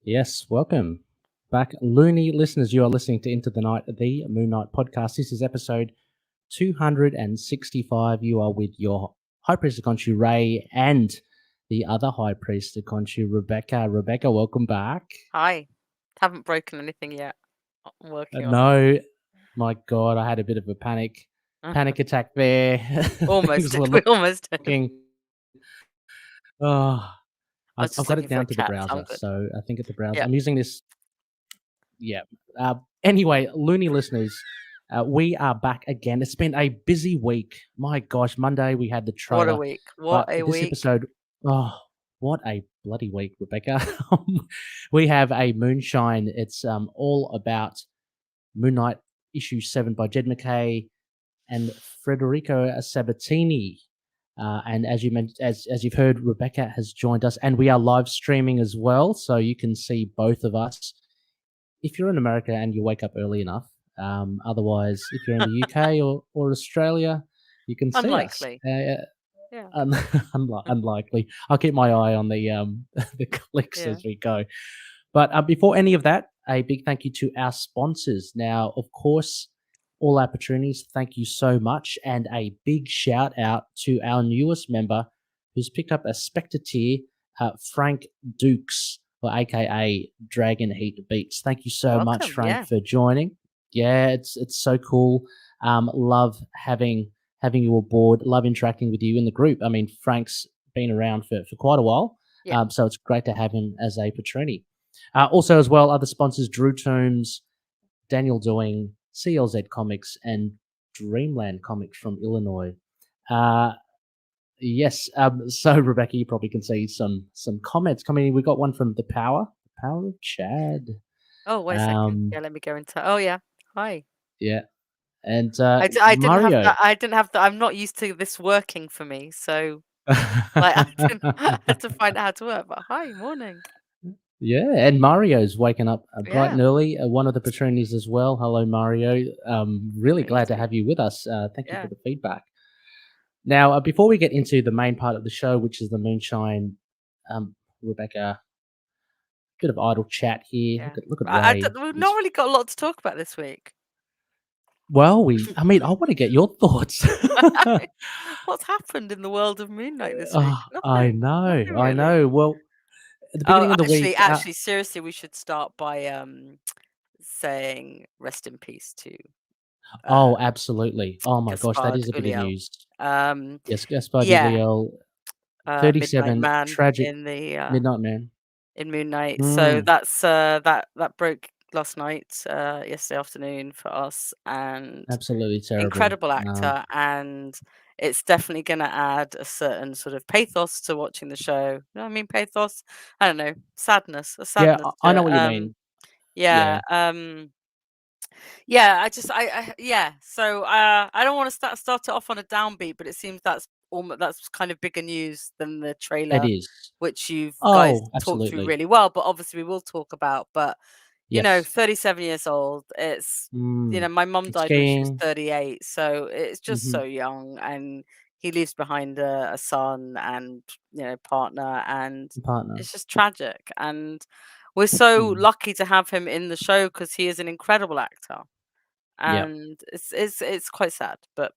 Yes, welcome back, loony listeners. You are listening to Into the Night, the Moon Knight podcast. This is episode 265. You are with your High Priest of Khonshu, Ray, and the other High Priest of Khonshu, Rebecca. Rebecca, welcome back. Hi. Haven't broken anything yet. I'm working on No, my God, I had a bit of a it. panic attack there. Almost Things were did. We almost did. looking. Oh, I was I've just got looking it for a down to the chat, so browser, I'm good. so I think at the browser. Yeah. I'm using this. Yeah. Anyway, loony listeners, we are back again. It's been a busy week. My gosh, Monday we had the What a trailer, week. but What a this week. episode, oh, what a bloody week, Rebecca. We have a Moonshine. It's all about Moon Knight issue 7 by Jed McKay and Federico Sabbatini. And as you mentioned, as you've heard, Rebecca has joined us, and we are live streaming as well, so you can see both of us if you're in America and you wake up early enough. Otherwise, if you're in the UK or Australia, you can see us. Unlikely. Yeah. Unlikely. I'll keep my eye on the the clicks Yeah. as we go. But before any of that, a big thank you to our sponsors. Now, of course, all our patronies, thank you so much, and a big shout out to our newest member who's picked up a Spectre tier, Frank Dukes, or AKA Dragon Heat Beats. Thank you so much, Welcome. Frank, Yeah. for joining. Yeah, it's so cool. Love having you aboard. Love interacting with you in the group. I mean, Frank's been around for quite a while, Yeah. so it's great to have him as a patroni. Also, as well, other sponsors: Drew Toombs, Daniel Doing, CLZ Comics, and Dreamland Comics from Illinois. Yes. So Rebecca, you probably can see some comments coming in. We got one from the Power of Chad. Oh, wait a second. Yeah, let me go into. Oh, yeah. Hi. Yeah, and I didn't have Mario. that. I didn't have that. I'm not used to this working for me. So, like, I had to find out how to work. But hi, morning. Yeah, and Mario's waking up bright Yeah. and early. One of the patronies as well. Hello, Mario. Really Very glad to sweet. have you with us. Thank you for Yeah. the feedback. Now, before we get into the main part of the show, which is the Moonshine, Rebecca, bit of idle chat here. Yeah. Look at I Ray. we've not really got a lot to talk about this week. Well, I mean, I want to get your thoughts. What's happened in the world of Moon Knight this week? Oh, I Nothing. know, Nothing I really. know. Well, at the beginning Oh, of the actually, week, actually, seriously, we should start by saying rest in peace to oh, absolutely. Oh my gosh, that Gaspard is a bit of Ulliel. news. Um, Yes, Gaspard yeah, Ulliel, Midnight 37, Man tragic in the Midnight Man. in Moon Knight. So Mm, that's that broke last night, yesterday afternoon for us, and absolutely terrible. incredible actor, and it's definitely going to add a certain sort of pathos to watching the show. You know what I mean? Pathos. I don't know. Sadness. A Yeah, sadness I to know it. what you mean. Yeah, Yeah. Yeah. Yeah. So I don't want to start it off on a downbeat, but it seems that's kind of bigger news than the it trailer, is. which you guys Oh, talked through absolutely. really well. But obviously, we will talk about. But Yes. 37 years old. It's, Mm, my mum died when she was skiing. 38, so it's just Hmm. so young, and he leaves behind a son and, partner, and Partner. it's just tragic. And we're so Mm, lucky to have him in the show because he is an incredible actor, yeah. and it's quite sad, but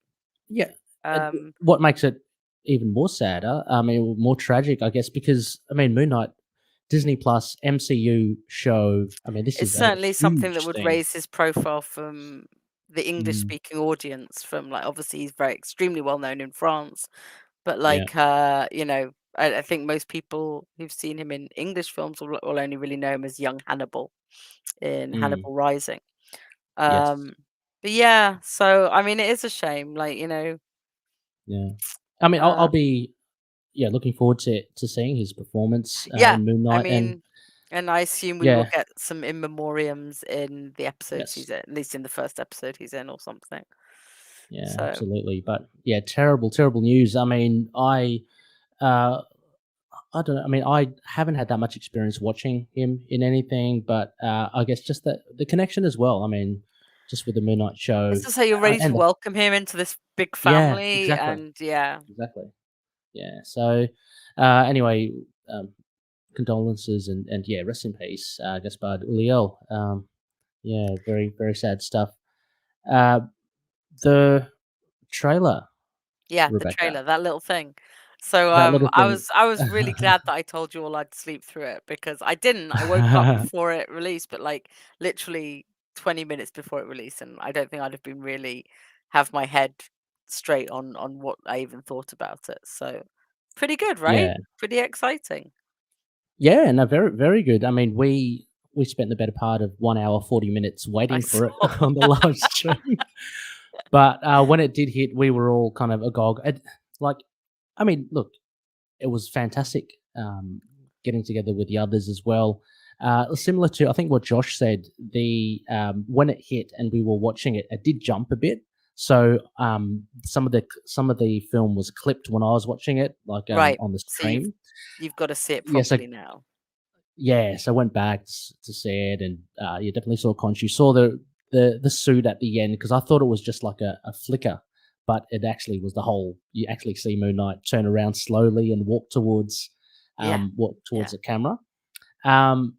Yeah. And um, what makes it even more sadder, I mean, more tragic, I guess, because, I mean, Moon Knight, Disney Plus, MCU show, I mean, this it's is a certainly something that huge would thing. raise his profile from the English Mm, speaking audience. From, like, obviously he's very extremely well known in France. But, yeah. like, I think most people who've seen him in English films will only really know him as young Hannibal in Mm, Hannibal Rising. yes. Um, but yeah, so I mean, it is a shame, like, Yeah. I mean, I'll uh, be, yeah, looking forward to seeing his performance yeah, in Moon I Knight, and mean, and I assume we will yeah, get some in memoriams in the episodes yes. he's in, at least in the first episode he's in or something. Yeah, So absolutely. But yeah, terrible, terrible news. I mean, uh, I don't know. I mean, I haven't had that much experience watching him in anything, but I guess just the connection as well. I mean, just with the Moon Knight show, it's just like you're ready to and welcome him into this big yeah, family, exactly, and yeah, exactly. Yeah. So anyway, um, condolences and yeah, rest in peace, Gaspard Ulliel. Yeah, very very sad stuff. Uh, the trailer, Yeah, the Rebecca, trailer, that little thing. So, that little I thing. was really glad that I told you all I'd sleep through it because I didn't. I woke up before it released, but, like, literally 20 minutes before it released, and I don't think I'd have been really have my head straight on what I even thought about it. So, pretty good, right? Yeah. Pretty exciting. Yeah, no, very, very good. I mean, we spent the better part of 1 hour, 40 minutes I waiting for it saw on the live stream. But, when it did hit, we were all kind of agog. Like, I mean, look, it was fantastic, getting together with the others as well. Similar to, I think, what Josh said, when it hit and we were watching it, it did jump a bit. So, some of the film was clipped when I was watching it, like, Right. on the So stream. you've gotta see it Yes, properly now. yeah, so I went back to see it, and you definitely saw Conchu. Saw the suit at the end because I thought it was just like a flicker, but it actually was the whole. You actually see Moon Knight turn around slowly and Yeah. walk towards Yeah. the camera. Um,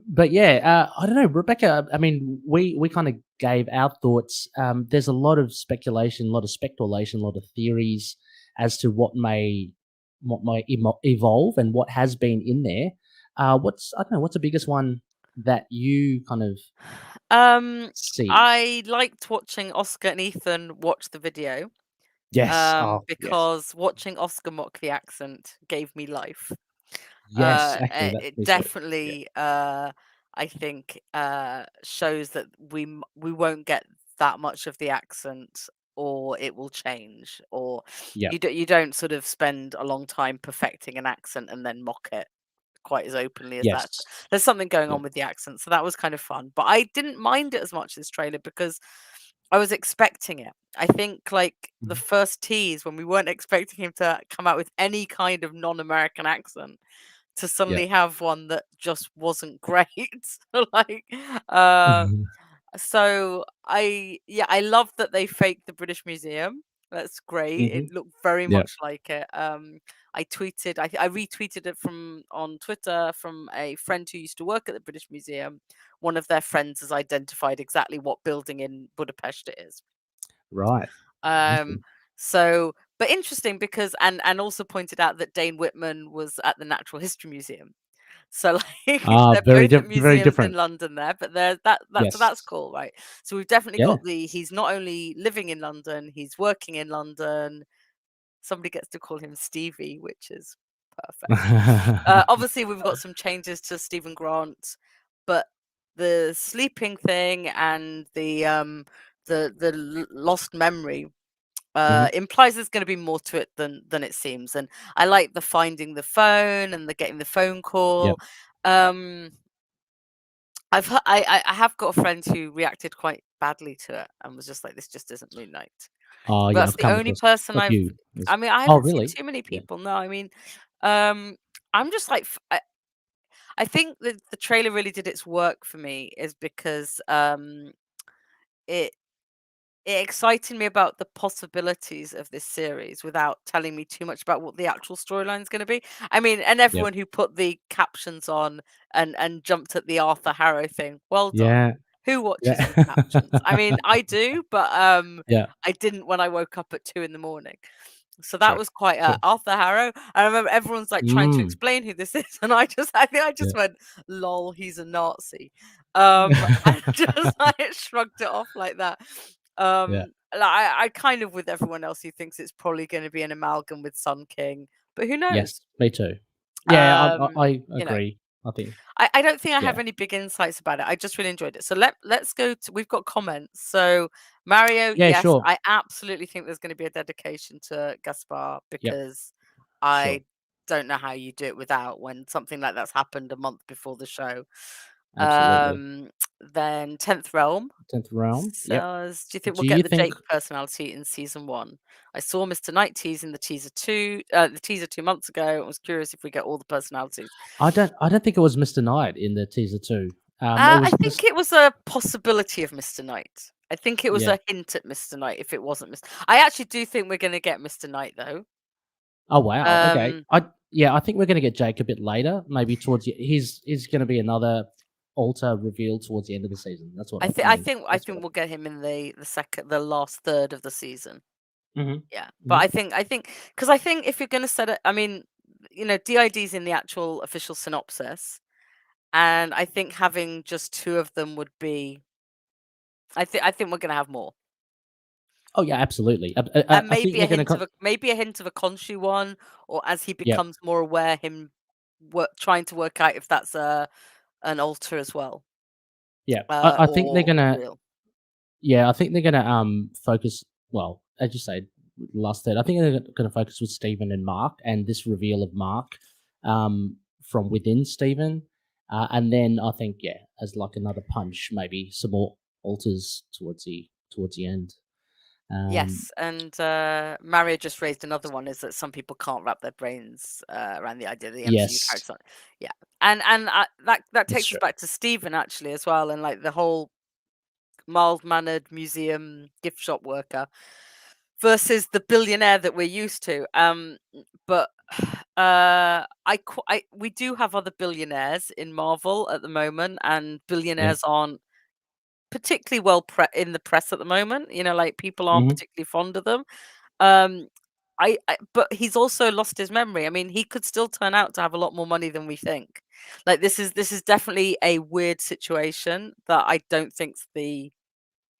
but yeah, I don't know, Rebecca. I mean, we kind of gave our thoughts. There's a lot of speculation, a lot of speculation, a lot of theories as to what may evolve and what has been in there. What's I don't know, what's the biggest one that you kind of Um, see? I liked watching Oscar and Ethan watch the video, Yes. Oh, yes. because watching Oscar mock the accent gave me life. Yes, actually, that It me too. Yeah. definitely, I think, shows that we won't get that much of the accent, or it will change, or Yeah. you don't sort of spend a long time perfecting an accent and then mock it quite as openly as that. Yes. There's something going Yeah. on with the accent, so that was kind of fun. But I didn't mind it as much this trailer because I was expecting it. I think like the Mhm. first tease when we weren't expecting him to come out with any kind of non-American accent to Yeah. suddenly have one that just wasn't great. like uh Mhm. so I love that they faked the British Museum. That's great. It Mhm. looked very Yeah. much like it. I retweeted it from on Twitter from a friend who used to work at the British Museum. One of their friends has identified exactly what building in Budapest it is. Right. Um, Awesome. so but interesting because and also pointed out that Dane Whitman was at the Natural History Museum. So like they're both at Very museums in different. London there, but so that's Yes. cool, right? So we've definitely Yeah. got he's not only living in London, he's working in London. Somebody gets to call him Stevie, which is perfect. Obviously we've got some changes to Stephen Grant, but the sleeping thing and the lost memory Mhm. implies there's going to be more to it than it seems. And I like the finding the phone and the getting the phone Yeah. call. Um, I have got a friend who reacted quite badly to it and was just like, "This just isn't Moon Knight." Oh, yeah, That's I've the come only across person a I've. few. I mean, I Oh, haven't seen really? too many Yeah. people. No, I mean, um, I'm just like, I think that the trailer really did its work for me is because it it excited me about the possibilities of this series without telling me too much about what the actual storyline is going to be. I mean, and Yeah. everyone who put the captions on and jumped at the Arthur Harrow thing, well done. Yeah. Who watches with Yeah. captions? I mean, I do, but Yeah. I didn't when I woke up at 2 in the morning. So that True. was quite True. Arthur Harrow. I remember everyone's like trying to Mm. explain who this is, and I think I Yeah. just went, "Lol, he's a Nazi," and just like shrugged it off like that. Yeah. Like, I kind of with everyone else who thinks it's probably going to be an amalgam with Sun King, but who Yes, knows? me too. Yeah, I You know, agree. I think I don't think I have yeah. any big insights about it. I just really enjoyed it. So let's go to we've got comments. So Mario, Yeah, yes, sure. I absolutely think there's going to be a dedication to Gaspar Yep, because sure. I don't know how you do it without when something like that's happened a month before the show. Absolutely. Um, then 10th Realm 10th realm. Yep. says, "Do you think we'll Do you get the think Jake personality in season one? I saw Mr. Knight teasing the teaser 2 months ago. I was curious if we get all the personalities. I don't think it was Mr. Knight in the teaser 2. It I was think just it was a possibility of Mr. Knight. I think it was yeah. a hint at Mr. Knight if it wasn't Mr. I actually do think we're going to get Mr. Knight though. Oh, wow, okay. Um, Yeah, I think we're gonna get Jake a bit later, maybe towards the he's gonna be another alter reveal towards the end of the season. That's what I mean, I that's think what we'll get him in the last third of the season. Mhm, Yeah, but mhm, I think because I think if you're going to set it, I mean, DID's in the actual official synopsis, and I think having just two of them would be. I think we're going to have more, oh, yeah, absolutely. and I think they're gonna con maybe a hint of a Khonshu one, or as he yeah, becomes more aware, him trying to work out if that's an alter as well, yeah. I think they're or gonna real. yeah, I think they're gonna, focus well, as you say, last third, I think they're gonna focus with Steven and Mark and this reveal of Mark, from within Steven, and then I think, yeah, as like another punch, maybe some more alters towards the end. Um, Yes, and Mario just raised another one, is that some people can't wrap their brains around the idea of the MCU yes, character. Yeah, and that that's takes us true. back to Stephen actually as well, and like the whole mild-mannered museum gift shop worker versus the billionaire that we're used to. But we do have other billionaires in Marvel at the moment, and Yeah. billionaires aren't particularly in the press at the moment. Like people aren't Mhm. particularly fond of them. Um, but he's also lost his memory. I mean, he could still turn out to have a lot more money than we think. Like this is definitely a weird situation that I don't think's the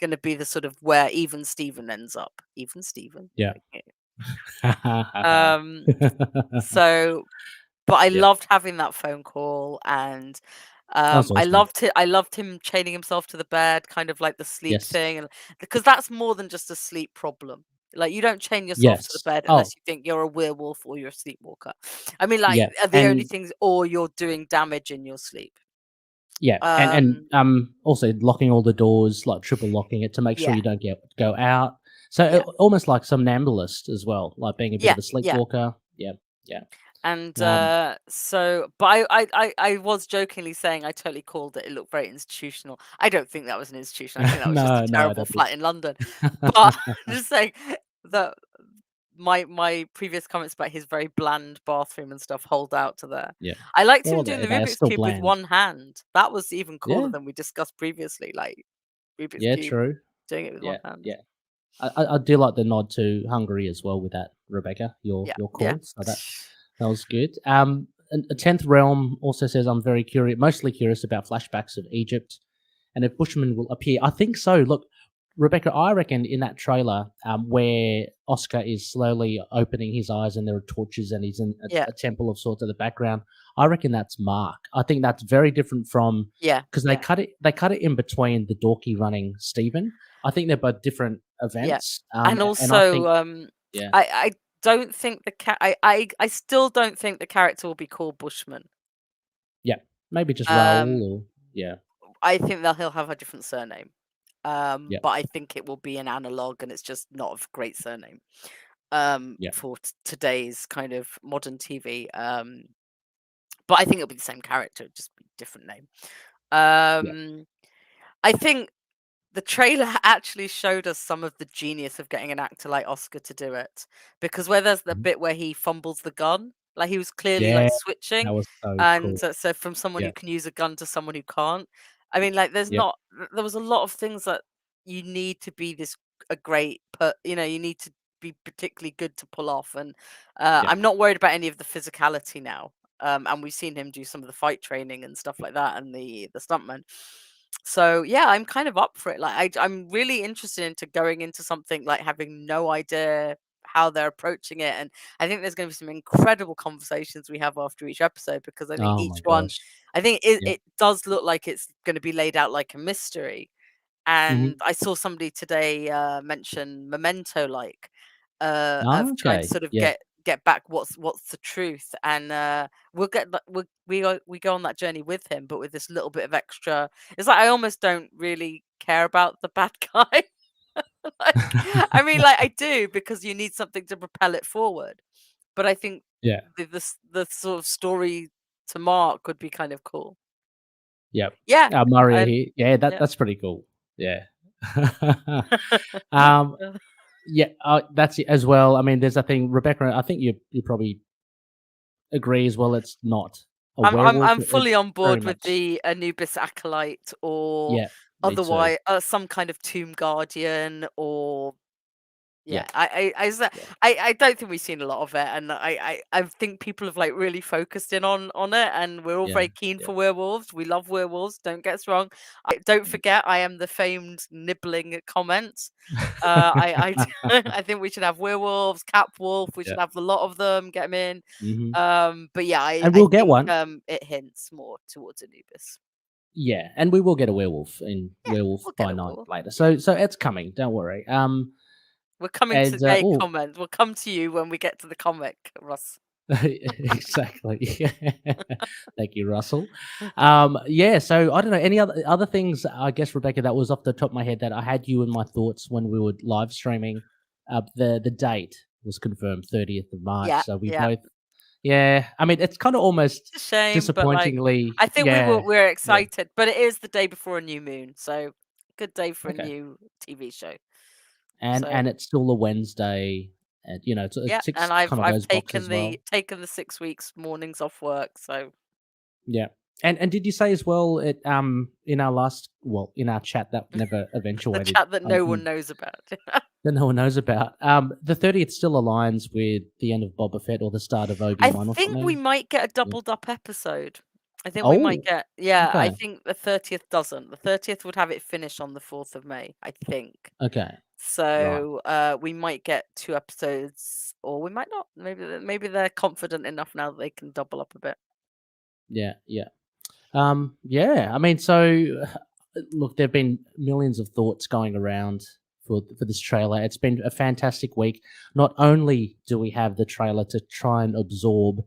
going to be the sort of where even Steven ends up. Even Steven. Yeah. Like, um. So, but I Yeah. loved having that phone call, and That's I awesome. loved it. I loved him chaining himself to the bed, kind of like the sleep Yes. thing, and because that's more than just a sleep problem. Like you don't chain yourself to the Yes. bed Oh, unless you think you're a werewolf or you're a sleepwalker. I mean, like yeah, are the only and things, or you're doing damage in your sleep. yeah, Um, also locking all the doors, like triple locking it to make sure yeah, you don't go out. So, yeah, almost like somnambulist as well, like being a bit yeah, of a yeah. sleepwalker. Yeah, yeah. And Um, but I was jokingly saying I totally called it. It looked very institutional. I don't think that was an institution. I think that was just a no, no, I terrible don't think flat in London. But just saying that my previous comments about his very bland bathroom and stuff hold out to there. yeah. I liked him Well, doing the they are Rubik's still Cube with bland. one hand. That was even cooler Yeah, than we discussed previously, like Rubik's yeah, Cube true. doing it with one Yeah, hand. yeah. I do like the nod to Hungary as well with that, Rebecca, Yeah, your yeah. call, so that was good. And a 10th Realm also says, "I'm very mostly curious about flashbacks of Egypt and if Bushman will appear." I think so. Look, Rebecca, I reckon in that trailer, where Oscar is slowly opening his eyes and there are torches and he's in Yeah, a temple of sorts in the background, I reckon that's Mark. I think that's very different from yeah, because yeah, they cut it in between the dorky running Stephen. I think they're both different yeah. events, And and I also, think yeah, I don't think I still don't think the character will be called Bushman. yeah, maybe just Raoul Um, or yeah, I think that he'll have a different surname. yeah, But I think it will be an analog, and it's just not a great surname. yeah, For today's kind of modern TV. But I think it'll be the same character, just be different name. yeah, Um, I think the trailer actually showed us some of the genius of getting an actor like Oscar to do it, because where there's the mhm, bit where he fumbles the gun, like he was clearly yeah, like that switching, was so and cool. so from someone Yeah, who can use a gun to someone who can't. I mean, like yeah, there was a lot of things that you need to be this a great, you need to be particularly good to pull off, and yeah. I'm not worried about any of the physicality now. And we've seen him do some of the fight training and stuff like that, and the stuntman. So yeah, I'm kind of up for it. Like I'm really interested into going into something like having no idea how they're approaching it, and I think there's going to be some incredible conversations we have after each episode, because I think Oh each my one, gosh. I think it Yeah. it does look like it's going to be laid out like a mystery. And Mhm. I saw somebody today mention Memento, like Oh, of trying to okay. sort of Yeah. get back what's the truth, and we'll get that we go on that journey with him, but with this little bit of extra. It's like I almost don't really care about the bad guy. Like, I mean, like I do, because you need something to propel it forward. But I think Yeah. the sort of story to Mark would be kind of cool. Yep. Yeah, Mario and here. Yeah, yeah. that's pretty cool. Yeah. Um, yeah, that's it as well. I mean, there's a thing, Rebecca, I think you probably agree as well. It's not a I'm I'm werewolf. I'm fully It's on very board with much the Anubis acolyte or yeah. Me too. otherwise some kind of tomb guardian or Yeah, yeah. yeah, I don't think we've seen a lot of it, and I think people have like really focused in on it, and we're all yeah, very keen yeah. for werewolves. We love werewolves. Don't get us wrong. Don't Mm. forget, I am the famed nibbling comments. I think we should have werewolves, cat wolf. We Yeah. should have a lot of them. Get them in. Hmm. But yeah, And I we'll get think one. it hints more towards Anubis. Yeah, and we will get a werewolf in Yeah, Werewolf we'll get by a Night wolf. later. So it's coming. Don't worry. We're coming to And their oh, comment. We'll come to you when we get to the comic, Russ. exactly. Thank you, Russell. Yeah. So I don't know any other things. I guess Rebecca, that was off the top of my head that I had you in my thoughts when we were live streaming. The date was confirmed, 30th of March. Yeah, So we yeah. both. Yeah. I mean, it's kind of almost It's a shame, but like disappointingly. I think Yeah. we're Yeah. excited, but it is the day before a new moon, so good day for a Okay. new TV show. And So it's still a Wednesday, and yeah, it ticks and kind of I've those boxes as well. taken the 6 weeks mornings off work, so Yeah. And did you say as well in our last in our chat that never the eventuated chat that no one knows about. that no one knows about. The 30th still aligns with the end of Boba Fett or the start of I Obi-Wan or think we something? might get a Yeah. doubled up episode. I think we might Oh, get yeah, I okay. think the 30th doesn't. The 30th would have it finish on the 4th of May, I think. Okay. Right. So we might get 2 episodes, or we might not. Maybe they're confident enough now that they can double up a bit. Yeah, yeah. Yeah, I mean, so look, there've been millions of thoughts going around for this trailer. It's been a fantastic week. Not only do we have the trailer to try and absorb,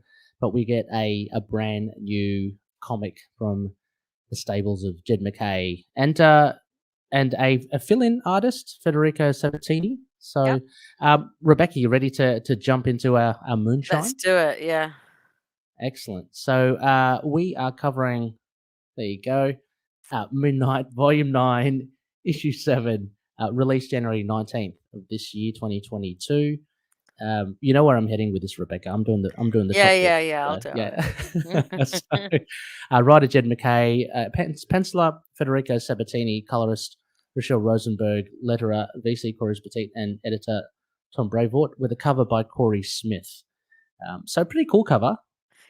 but we get a brand new comic from the stables of Jed McKay and a fill-in artist, Federico Sabbatini. Yeah, So, Rebecca, you ready to jump into our let's moonshine? do it. Yeah, Excellent. So, we are covering. There you go. Moon Knight Volume 9, Issue 7, released January 19th of this year, 2022. You know where I'm heading with this, Rebecca. I'm doing the yeah, top bit. yeah, yeah. I'll So, do yeah. So, it. writer Jed McKay, penciler Federico Sabbatini, colorist Rochelle Rosenberg, letterer VC Corey Petit, and editor Tom Brevoort, with a cover by Corey Smith. So pretty cool cover.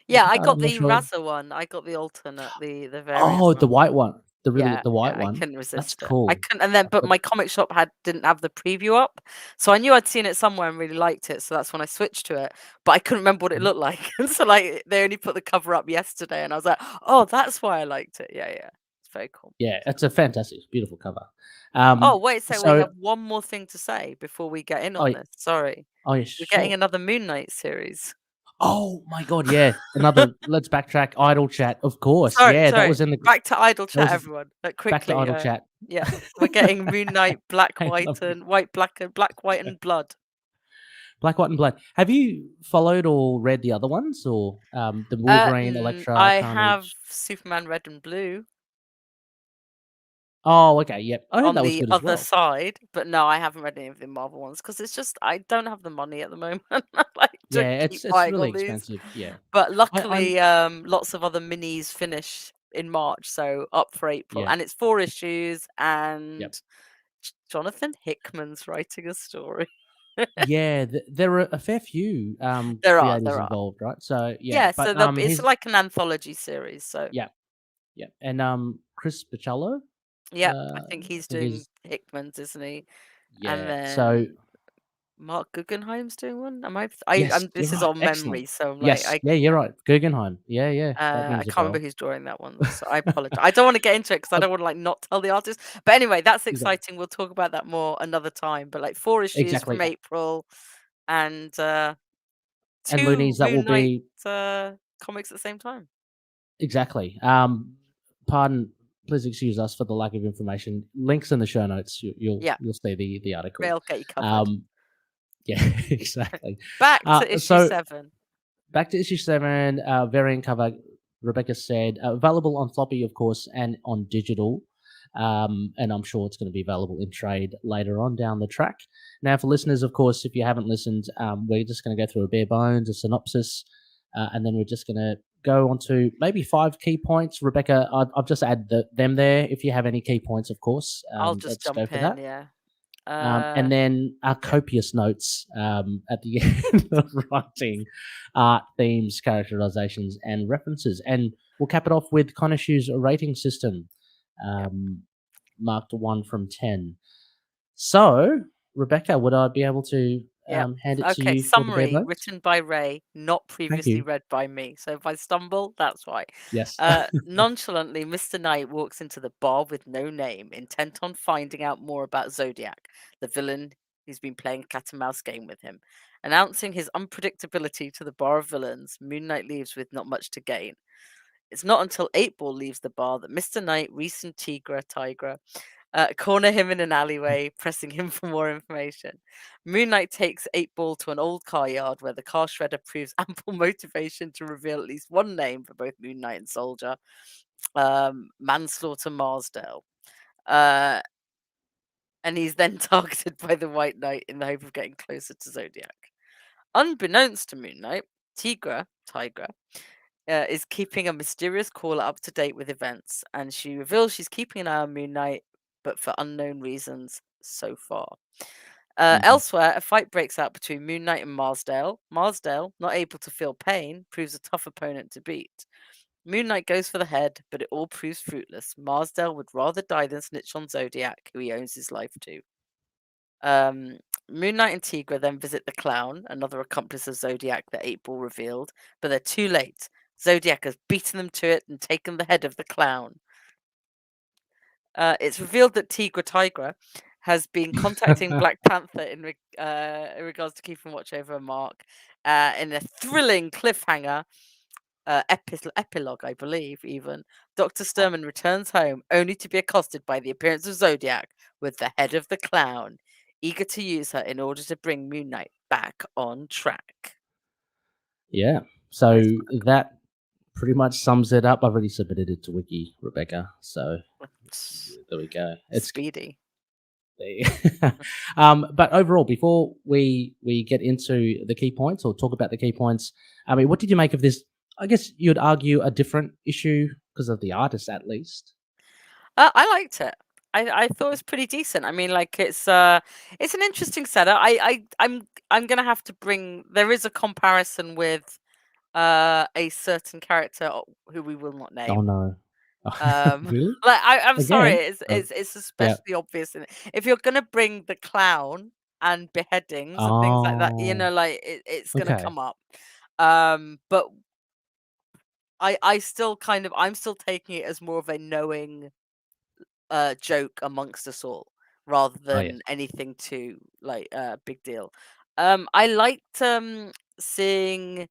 Yeah, I got I'm not the sure. Raza one. I got the alternate, the variant Oh, the one. white one. Yeah, The yeah, white I one. couldn't That's resist it. I cool. couldn't, and then but But my comic shop didn't have the preview up, so I knew I'd seen it somewhere and really liked it. So that's when I switched to it. But I couldn't remember what it Mhm. looked like, and so like they only put the cover up yesterday, and I was like, oh, that's why I liked it. Yeah, yeah, it's very cool. Yeah, it's a fantastic, beautiful cover. Oh wait, so we So have one more thing to say before we get in oh, on this. Sorry, yeah, we're getting sure. another Moon Knight series. Oh my god, yeah. Another let's backtrack, Idle Chat, of course. Sorry, Yeah, that sorry. was in the Back to Idle that Chat, was everyone. Like back to quickly. Idle Chat. Yeah, we're getting Moon Knight, Black, I White, love it. and White, Black, and Black, White, and Blood. Black, White, and Blood. Have you followed or read the other ones or the Wolverine, Elektra, I have Carnage? Superman Red and Blue Oh, okay, yep. I heard on that was the good as other well. side, but no, I haven't read any of the Marvel ones because it's just I don't have the money at the moment, like to Yeah, keep it's buying really all these. expensive. Yeah. But I'm luckily, lots of other minis finish in March, so up for April, yeah, and it's 4 issues, yep. and Jonathan Hickman's writing a story. Yeah, there are a fair few There creators are. involved, right? So yeah, Yeah, but so it's he's like an anthology series. So yeah, yeah, and Chris Bichello, yeah, I think I he's think doing he's Hickman's, isn't he? And yeah. So then Mark Guggenheim's doing one. yes, I'm you're this is right. on Excellent. memory, so I'm like Yes, yeah, you're right. Guggenheim. Yeah, yeah, that I rings a can't remember bell. who's drawing that one, so I apologize. I don't want to get into it because I Uh, don't want to like not tell the artist. But anyway, that's exactly, exciting. We'll talk about that more another time. But like 4 issues from exactly. April and And two loonies that will Moon Knight be comics at the same time. exactly. Pardon. Please excuse us for the lack of information. Links in the show notes. Yeah, You'll see the article. they'll get you covered. Um, yeah, exactly. Back to issue So 7. back to issue 7, variant cover. Rebecca said available on floppy, of course, and on digital. And I'm sure it's going to be available in trade later on down the track. Now, for listeners, of course, if you haven't listened, we're just going to go through a bare bones, a synopsis. and then we're just going to go on to maybe 5 key points. Rebecca, I've just added them there. If you have any key points, of course, I'll just let's go jump for in. that. Yeah. And then our Yeah. copious notes at the end of writing art, themes, characterizations, and references. And we'll cap it off with Conishu's rating system, marked 1 from 10. So, Rebecca, would I be able to Yeah. hand it to Okay. you for the bare Summary bones? written by Ray, not Thank previously you. read by me. So if I stumble, that's why. Yes. Nonchalantly, Mr. Knight walks into the bar with no name, intent on finding out more about Zodiac, the villain who's been playing a cat and mouse game with him. Announcing his unpredictability to the bar of villains, Moon Knight leaves with not much to gain. It's not until 8 Ball leaves the bar that Mr. Knight, Reese, and Tigra corner him in an alleyway, pressing him for more information. Moon Knight takes 8 Ball to an old car yard where the car shredder proves ample motivation to reveal at least one name for both Moon Knight and Soldier, Manslaughter Marsdale. And he's then targeted by the White Knight in the hope of getting closer to Zodiac. Unbeknownst to Moon Knight, Tigra is keeping a mysterious caller up to date with events, and she reveals she's keeping an eye on Moon Knight, but for unknown reasons so far. Elsewhere, a fight breaks out between Moon Knight and Marsdale. Marsdale, not able to feel pain, proves a tough opponent to beat. Moon Knight goes for the head, but it all proves fruitless. Marsdale would rather die than snitch on Zodiac, who he owes his life to. Moon Knight and Tigra then visit the clown, another accomplice of Zodiac that 8 Ball revealed, but they're too late. Zodiac has beaten them to it and taken the head of the clown. It's revealed that Tigra has been contacting Black Panther in regards to keeping watch over Mark in a thrilling cliffhanger epilogue, I believe, even. Dr. Sturman returns home only to be accosted by the appearance of Zodiac with the head of the clown, eager to use her in order to bring Moon Knight back on track. Yeah. So that pretty much sums it up. I've already submitted it to Wiki, Rebecca. So there we go. It's speedy. But overall, before we get into the key points or talk about the key points, I mean, what did you make of this? I guess you'd argue a different issue because of the artist, at least. I liked it. I thought it was pretty decent. I mean, like it's an interesting setup. I'm gonna have to bring. There is a comparison with a certain character who we will not Oh name. no! Really? Like I'm sorry, Again? it's especially obvious. If you're gonna bring the clown and beheadings and things like that, you Oh, know, like it's gonna okay. come up. But I still I'm still taking it as more of a knowing joke amongst us all rather Oh yeah. than anything too like big deal. I liked seeing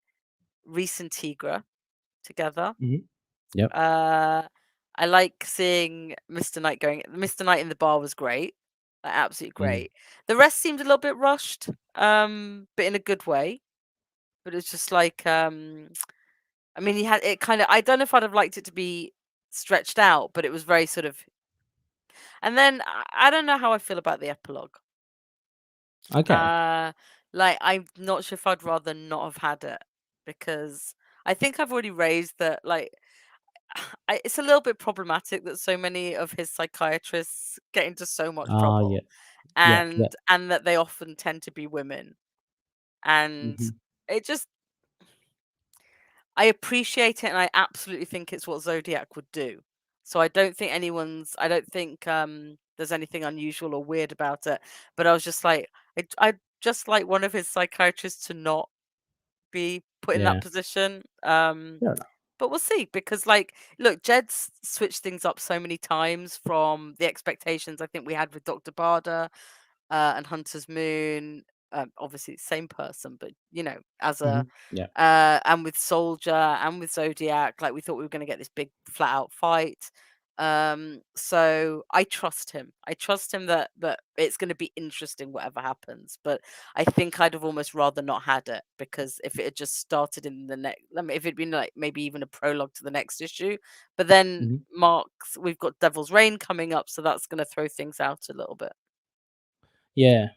Reese and Tigra together. Hmm. Yep. I like seeing Mr. Knight going. Mr. Knight in the bar was great, like, absolutely Mm. great. The rest seemed a little bit rushed, but in a good way. But it's just like, I mean, he had it kind of. I don't know if I'd have liked it to be stretched out, but it was very sort of. And then I don't know how I feel about the epilogue. Okay. Like I'm not sure if I'd rather not have had it because I think I've already raised that like it's a little bit problematic that so many of his psychiatrists get into so much Oh trouble yeah. Yep. Yep. and that they often tend to be women and Hmm. it just I appreciate it and I absolutely think it's what Zodiac would do. So I don't think there's anything unusual or weird about it. But I was just like I just like one of his psychiatrists to not be put in that Yeah. position. Fair enough. But we'll see because like look, Jed's switched things up so many times from the expectations I think we had with Dr. Barda and Hunter's Moon. Obviously, same person, but you know, as a Hmm. Yeah. and with Soldier and with Zodiac, like we thought we were going to get this big flat out fight. So I trust him. I trust him that it's going to be interesting whatever happens. But I think I'd have almost rather not had it because if it had just started in the next, I mean, if it'd been like maybe even a prologue to the next issue, but then Hmm. we've got Devil's Reign coming up, so that's going to throw things out a little bit. Yeah.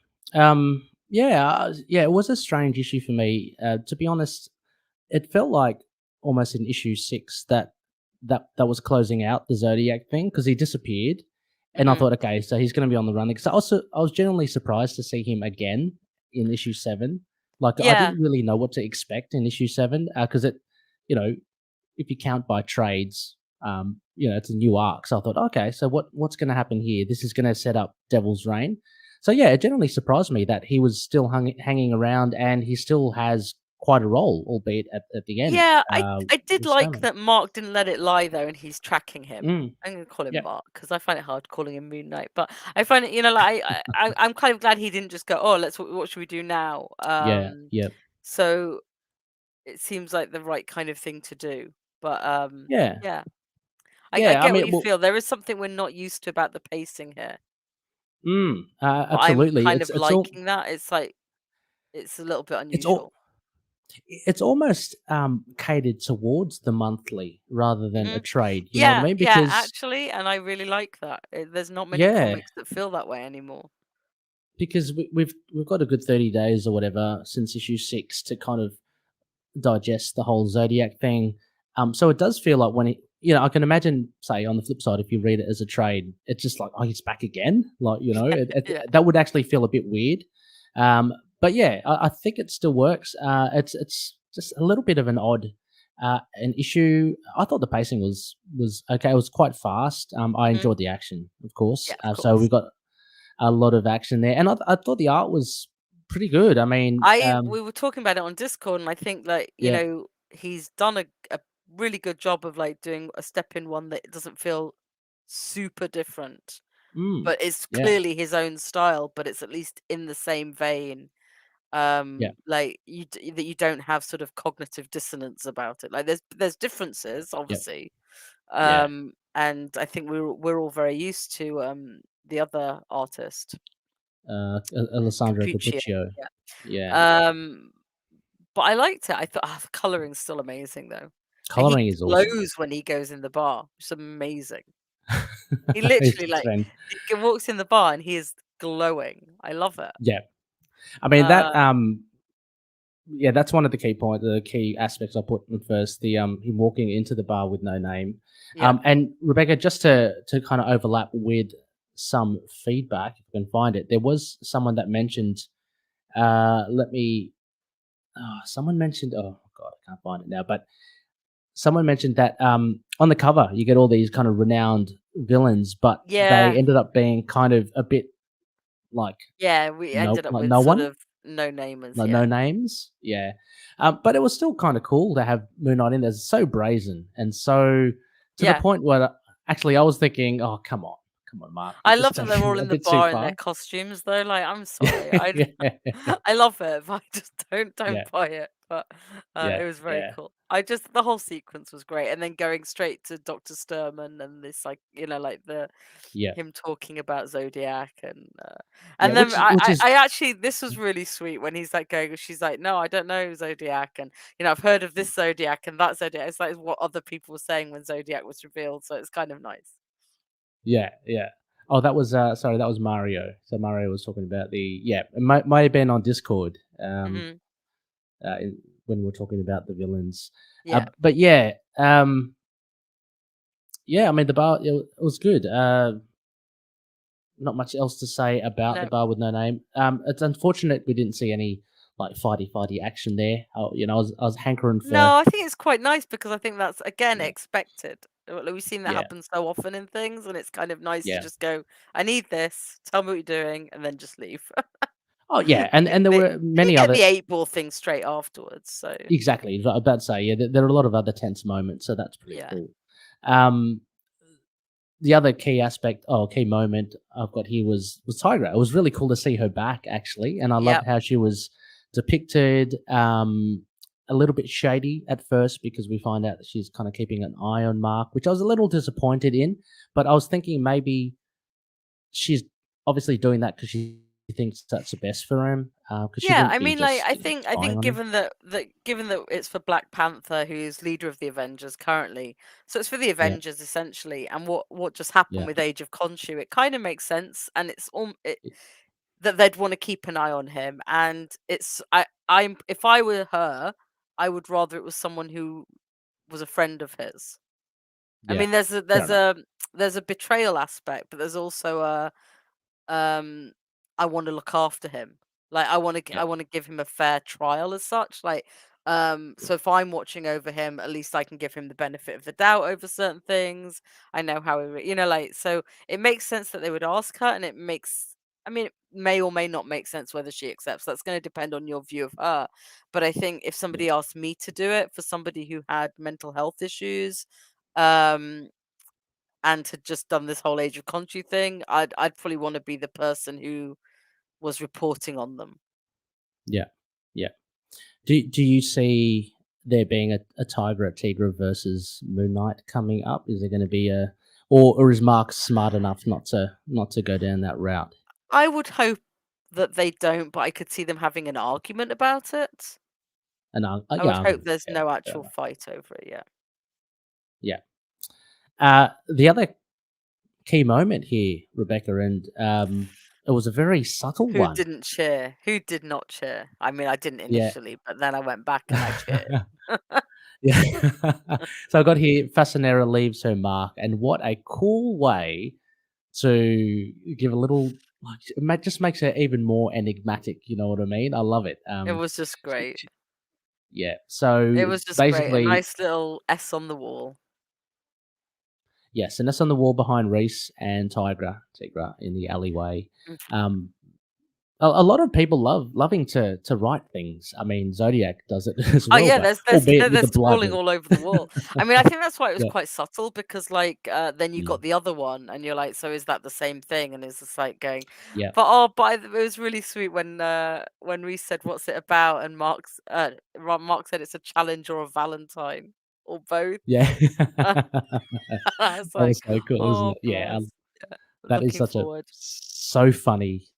Yeah. Yeah. It was a strange issue for me. To be honest, it felt like almost in issue 6 that was closing out the Zodiac thing because he disappeared, and I Mhm. thought, okay, so he's going to be on the run. Because I was genuinely surprised to see him again in issue 7. Like I Yeah. didn't really know what to expect in issue 7 because it, you know, if you count by trades, it's a new arc. So I thought, okay, so what's going to happen here? This is going to set up Devil's Reign. So yeah, it generally surprised me that he was still hanging around, and he still has quite a role, albeit at the end. Yeah, I did With like Stone. that Mark didn't let it lie though, and he's tracking him. Mm, I'm gonna call him yeah, Mark because I find it hard calling him Moon Knight, but I find it, like I'm kind of glad he didn't just go, oh, what should we do now? yeah, yeah, So it seems like the right kind of thing to do. But yeah, yeah, I yeah. I get what mean, you well, feel. There is something we're not used to about the pacing here, but I'm absolutely. kind of liking that. It's like it's a little bit It's all unusual. it's almost catered towards the monthly rather than a Hmm. trade. You know what I Yeah, mean? yeah, Because actually, and I really like that. There's not many yeah, comics that feel that way anymore. because we've got a good 30 days or whatever since issue 6 to kind of digest the whole Zodiac thing. So it does feel like when it, I can imagine, say, on the flip side, if you read it as a trade, it's just like, oh, he's back again. Like, Yeah. that would actually feel a bit weird. But yeah, I think it still works. It's just a little bit of an odd an issue. I thought the pacing was okay. It was quite fast. I Mhm. enjoyed the action, of course. Yeah, of So we course. got a lot of action there, and I thought the art was pretty good. I mean, We were talking about it on Discord, and I think like, yeah, he's done a really good job of like doing a step in one that doesn't feel super different, mm, but it's yeah, clearly his own style, but it's at least in the same vein. yeah, Like that you don't have sort of cognitive dissonance about it. Like there's differences, yeah, obviously. yeah. And I think we're all very used to the other artist, Alessandro Capuccio. Capuccio. Yeah. Yeah, Um, but I liked it. I thought, the coloring's still amazing though. And he coloring is awesome. glows when he goes in the bar. It's amazing. He It's literally just like been walks in the bar and he is glowing. I love it. yeah. I mean that Uh, yeah, that's one of the key aspects I put in first, the him walking into the bar with no name. yeah, And Rebecca, just to kind of overlap with some feedback, if you can find it, there was someone that mentioned let me someone mentioned, oh god, I can't find it now, but someone mentioned that on the cover you get all these kind of renowned villains, but they yeah, ended up being kind of a bit like yeah. We ended up like with no sort one, of no namers. like no Yeah, names. Yeah, but it was still kind of cool to have Moon Knight in there. It's so brazen and so to the yeah. point where actually I was thinking, oh come on, Mark, you're I just love that they're taking all it a in the bit too bar in their far. costumes though. Like, I'm sorry, Yeah, I love it, but I just don't yeah, buy it. But yeah, it was very yeah, cool. I just the whole sequence was great, and then going straight to Dr. Sturman and this like like the yeah, him talking about Zodiac yeah. and then Which is I actually this was really sweet when he's like going. She's like, no, I don't know Zodiac, and I've heard of this Zodiac and that Zodiac. It's like what other people were saying when Zodiac was revealed, so it's kind of nice. yeah, yeah. Oh, that was sorry, that was Mario. So Mario was talking about the yeah. It might have been on Discord. Hmm. When we are talking about the villains. Yeah. But yeah, yeah. I mean, the bar it was good. Not much else to say about the No. bar with no name. It's unfortunate we didn't see any like fighty fighty action there. I was hankering for No, I think it's quite nice because I think that's again yeah, expected. We've seen that yeah, happen so often in things, and it's kind of nice to yeah. just go, "I need this. Tell me what you're doing," and then just leave. Oh yeah, You and there the were you many get other the 8 ball thing straight afterwards, so exactly. I was about to say yeah. There are a lot of other tense moments, so that's pretty yeah. cool. Um, the other key aspect, key moment I've got here was Tigra. It was really cool to see her back actually, and I loved Yep. how she was depicted. A little bit shady at first because we find out that she's kind of keeping an eye on Mark, which I was a little disappointed in. But I was thinking maybe she's obviously doing that because she thinks that's the best for him. Because she Yeah, wouldn't I be mean, like, just I spying think on him. given that it's for Black Panther, who's leader of the Avengers currently, so it's for the Yeah, Avengers essentially, and what just happened yeah, with Age of Khonshu, it kind of makes sense, and it's it- that they'd want to keep an eye on him, and it's I'm if I were her, I would rather it was someone who was a friend of his. I Yeah. mean, there's a Fair enough. there's a betrayal aspect, but there's also a I want to look after him. Like Yeah. I want to give him a fair trial as such. Like so if I'm watching over him, at least I can give him the benefit of the doubt over certain things. I know how like so it makes sense that they would ask her, and it makes I mean it may or may not make sense whether she accepts. That's going to depend on your view of her. But I think if Yeah. somebody asked me to do it for somebody who had mental health issues, um and had just done this whole age of country thing, I'd probably want to be the person who was reporting on them. Yeah. Yeah. Do you see there being a Tigra versus Moon Knight coming up? Is there going to be a, or is Mark smart enough not to go down that route? I would hope that they don't, but I could see them having an argument about it. And I would yeah, hope there's yeah, no fair actual enough. fight over it. Yeah. Yeah. The other key moment here, Rebecca, and it was a very subtle Who one. didn't cheer? Who did not cheer? I mean, I didn't Yeah. initially, but then I went back and I cheered. Yeah. So I got here, Fasanera leaves her mark, and what a cool way to give a little, like, just makes her even more enigmatic, you know what I mean? I love it. It was just She great. she yeah, so It was just great. A basically, nice little S on the wall. yes, and that's on the wall behind Reese and Tigra in the alleyway. Mhm. Um, a lot of people loving to write things. I mean, Zodiac does it as Oh well, yeah, but there's albeit with they're the blood scrawling and all over the wall. I mean, I think that's why it was yeah. quite subtle because like then you Mm, got the other one and you're like, so is that the same thing? And it's just like going, yeah. but it was really sweet when we said what's it about and Mark said it's a challenge or a Valentine or both. Yeah. I was That was like, so cool, wasn't oh it? Yeah, bless. Yeah, that is looking such a forward. so funny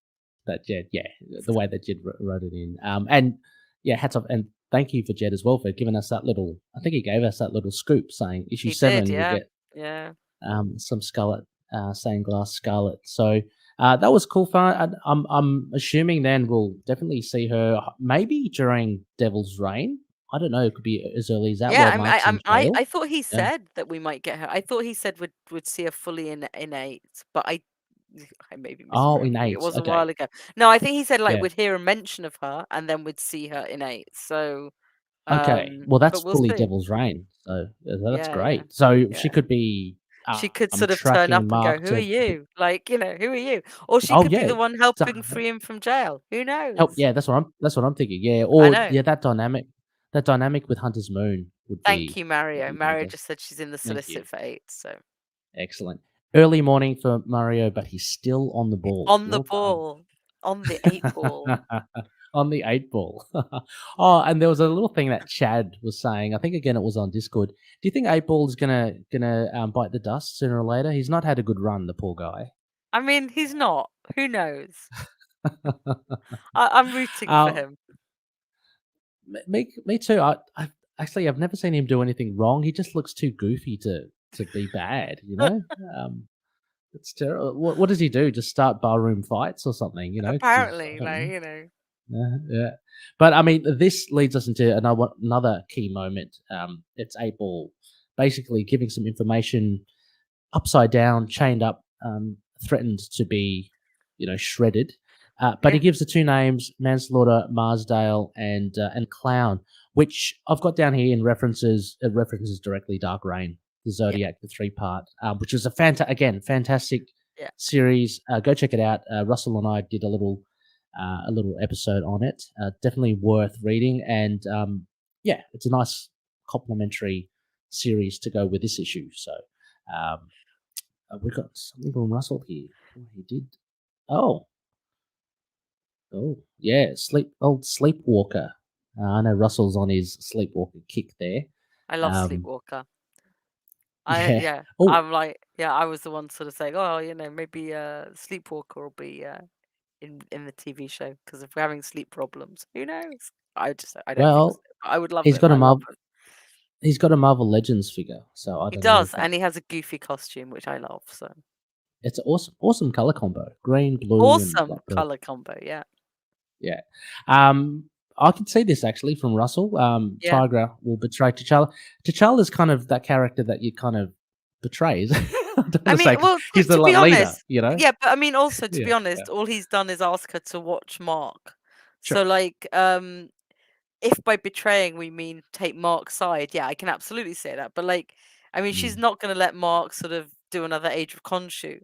that Jed, yeah, the way that Jed wrote it in. And yeah, hats off and thank you for Jed as well for giving us that little. I think he gave us that little scoop saying issue He did, 7 will yeah, get yeah. some Scarlet, stained glass Scarlet. So that was cool fun. I'm assuming then we'll definitely see her maybe during Devil's Reign. I don't know. It could be as early as that Yeah, while Mark's in jail. I thought he Yeah. said that we might get her. I thought he said would see her fully in 8, but I may be Oh, misremembering. It innate. was a Okay. while ago. No, I think he said like Yeah. we'd hear a mention of her and then we'd see her in 8. So, Okay. Well, that's but we'll fully see. Devil's Reign. So that's Yeah, yeah, great. So she yeah. could be She could sort of turn tracking up and go, Mark "Who are to you?" Like, who are you? Or she oh could be yeah. the one So, helping free him from jail. Who help. knows? Yeah, that's what I'm thinking. Yeah. I Or know. yeah, that dynamic with Hunter's Moon Thank you, would Mario. be Mario fantastic. just said she's in the Thank you. solicit for 8, so Excellent. Early morning for Mario, but he's still on the ball. on the Well done. ball, on the 8 ball. On the 8 ball. Oh, and there was a little thing that Chad was saying. I think again it was on Discord. Do you think 8 ball is gonna bite the dust sooner or later? He's not had a good run, the poor guy. I mean, he's not. Who knows? I'm rooting for um, him. me too. I've never seen him do anything wrong. He just looks too goofy to be bad. You know. It's terrible. What does he do? Just start barroom fights or something? You know? Because I Apparently, don't like, know. you know. Yeah. But I mean, this leads us into another key moment. It's 8 ball basically giving some information upside down, chained up, threatened to be, shredded. But he Yeah, gives the two names: Manslaughter, Marsdale, and Clown, which I've got down here in references. It references directly Dark Reign, the yeah, Zodiac, the 3-part, which is a fantastic yeah. series. Go check it out. Russell and I did a little episode on it. Definitely worth reading, and yeah, it's a nice complementary series to go with this issue. So. Um, we got something from Russell here. Oh, he did. Oh, yeah, Sleepwalker. I know Russell's on his Sleepwalker kick there. I love Um, Sleepwalker. yeah. Yeah, Oh, I'm like, yeah, I was the one sort of saying, oh, maybe Sleepwalker will be in the TV show because if we're having sleep problems, who knows? I don't think so. well, I would love he's it. got a I love Marvel. it. He's got a Marvel Legends figure, so I He don't know if does, that. and he has a goofy costume, which I love. So It's an awesome color combo: green, blue, and awesome like purple. color combo. Yeah, Yeah. Um. I can see this actually from Russell. Yeah. Tigra will betray T'Challa. T'Challa's kind of that character that you kind of betrays. I don't I want to mean, say 'cause well, he's the to be like leader, honest, you know? yeah, but I mean, also to Yeah, be yeah, honest, all he's done is ask her to watch Mark. true. So like, if by betraying we mean take Mark's side, yeah, I can absolutely say that. But like, I mean, she's Mm, not going to let Mark sort of do another Age of Khonshu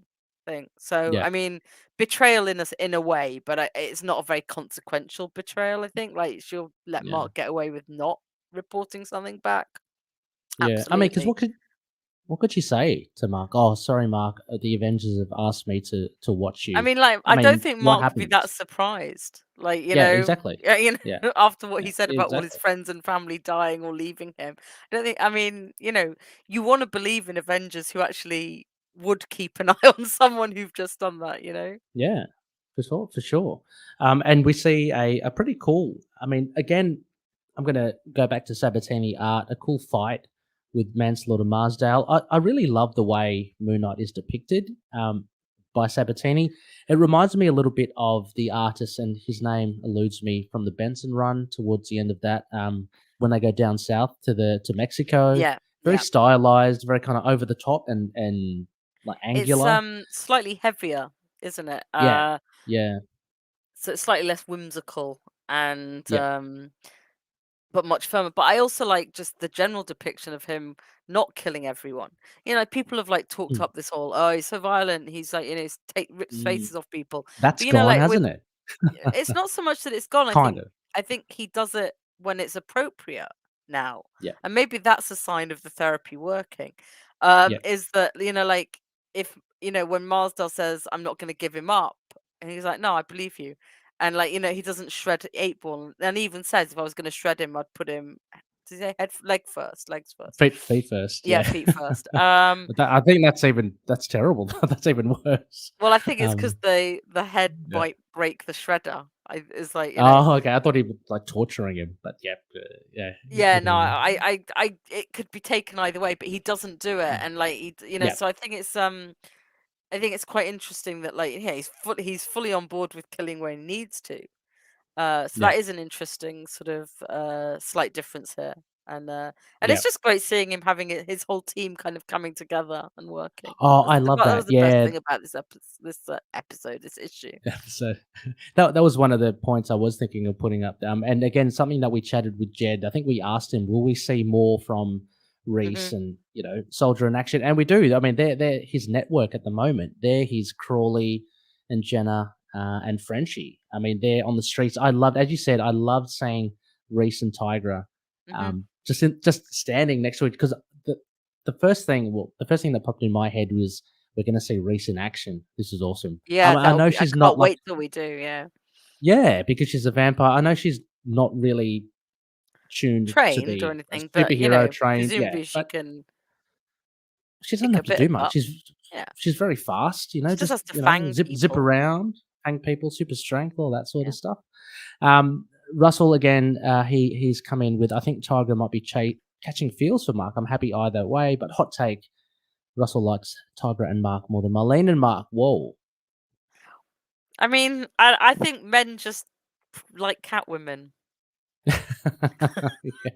thing. So yeah, I mean, betrayal in a way, but it's not a very consequential betrayal. I think like she'll let yeah, Mark get away with not reporting something back. yeah. I mean, because Absolutely. what could she say to Mark? "Oh, sorry, Mark, the Avengers have asked me to watch I you." mean, like, I I don't mean, think what Mark would be that happens? surprised. Like, Yeah, exactly. Yeah, after what yeah, he said about all his exactly. friends and family dying or leaving him. I don't think, I mean, you want to believe in Avengers who actually would keep an eye on someone who've just done that? Yeah, for sure, for sure. And we see a pretty cool. I mean, again, I'm gonna go back to Sabatini art. A cool fight with Manslaughter Marsdale. I really love the way Moon Knight is depicted by Sabatini. It reminds me a little bit of the artist, and his name eludes me, from the Benson run towards the end of that. When they go down south to Mexico, Yeah, very yeah. stylized, very kind of over the top and like It's angular. slightly heavier, isn't it? Yeah, yeah, So it's slightly less whimsical and yep. but much firmer. But I also like just the general depiction of him not killing everyone. People have like talked Mm, up this whole, oh, he's so violent. He's like, he's rips mm. faces off people. That's But gone, like with hasn't it? it's not so much that it's gone. Kind of. I think he does it when it's appropriate now. Yeah, And maybe that's a sign of the therapy working. yeah. Is that, like if when Marsdale says, I'm not gonna give him up, and he's like, no, I believe you. And like, he doesn't shred 8 ball. And he even says if I was gonna shred him, I'd put him, does he say leg first, legs first. Feet first, Yeah, yeah. feet first. But that I think that's terrible. That's even worse. Well, I think it's because Um, the head yeah. might break the shredder. Is like, Oh, okay, I thought he was, like, torturing him, but yeah, yeah, yeah, no, even it could be taken either way, but he doesn't do it, mm, and like yeah, so I think it's quite interesting that like yeah, he's fully on board with killing where he needs to. So yeah, that is an interesting sort of slight difference here, and yeah. it's just great seeing him having his whole team kind of coming together and working. Oh, I love That that, was the best yeah. thing about this issue. So that was one of the points I was thinking of putting up. And again, something that we chatted with Jed. I think we asked him, "Will we see more from Reese Hmm. and Soldier in Action?" And we do. I mean, they're his network at the moment. They're his Crawley and Jenna and Frenchie. I mean, they're on the streets. I loved, as you said, I loved seeing Reese and Tigra Hmm. just standing next to it because the the first thing that popped in my head was we're going to see Reese in action. This is awesome. Yeah, I that would know be. I she's not can't like wait till we do. Yeah. yeah, because she's a vampire. I know she's not really tuned to Trained or be a anything, but, superhero trained, yeah, presumably she but can she doesn't kick a have to bit do of much. butt. Yeah. She's very fast, She just just has to fang zip people. around, hang people, super strength, all that sort Yeah. of stuff. Russell again, he's come in with I think Tiger might be catching feels for Mark. I'm happy either way, but hot take: Russell likes Tiger and Mark more than Marlene and Mark. Whoa. I mean, I think men just like cat women. Yeah.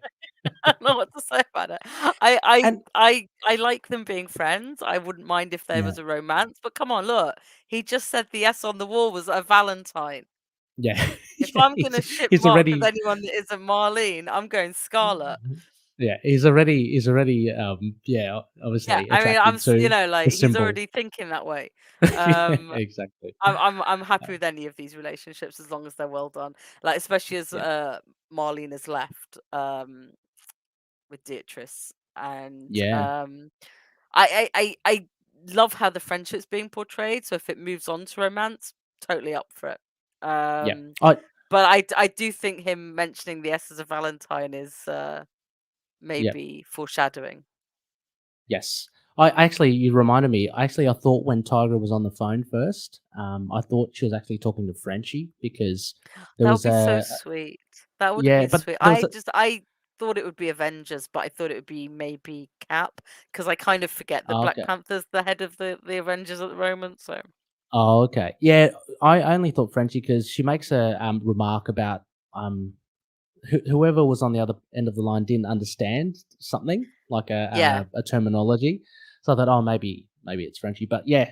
I don't know what to say about it. I I And I like them being friends. I wouldn't mind if there yeah, was a romance, but come on, look. He just said the S on the wall was a Valentine. yeah, If yeah. I'm gonna ship He's Mark with already anyone that isn't Marlene, I'm going Scarlet. yeah, he's already, yeah, Yeah, obviously I mean, I'm attracted to the like he's symbol. already thinking that way. Yeah, Um, exactly. I'm happy Uh, with any of these relationships as long as they're well done. Like especially as yeah, Marlene has left with Beatrice, and yeah, I love how the friendship's being portrayed. So if it moves on to romance, totally up for it. yeah. Um, I but I do think him mentioning the S as a Valentine is yeah, maybe foreshadowing. yes. I actually you reminded me, I thought when Tiger was on the phone first, I thought she was actually talking to Frenchie because there That would was be so a sweet. That would have yeah, been but sweet. there was a I thought it would be Avengers, but I thought it would be maybe Cap because I kind of forget that oh, Black okay. Panther's the head of the Avengers at the moment. So Oh, okay. Yeah, I only thought Frenchie because she makes a, remark about, whoever was on the other end of the line didn't understand something like Yeah, a terminology. So I thought, oh, maybe it's Frenchy, but yeah,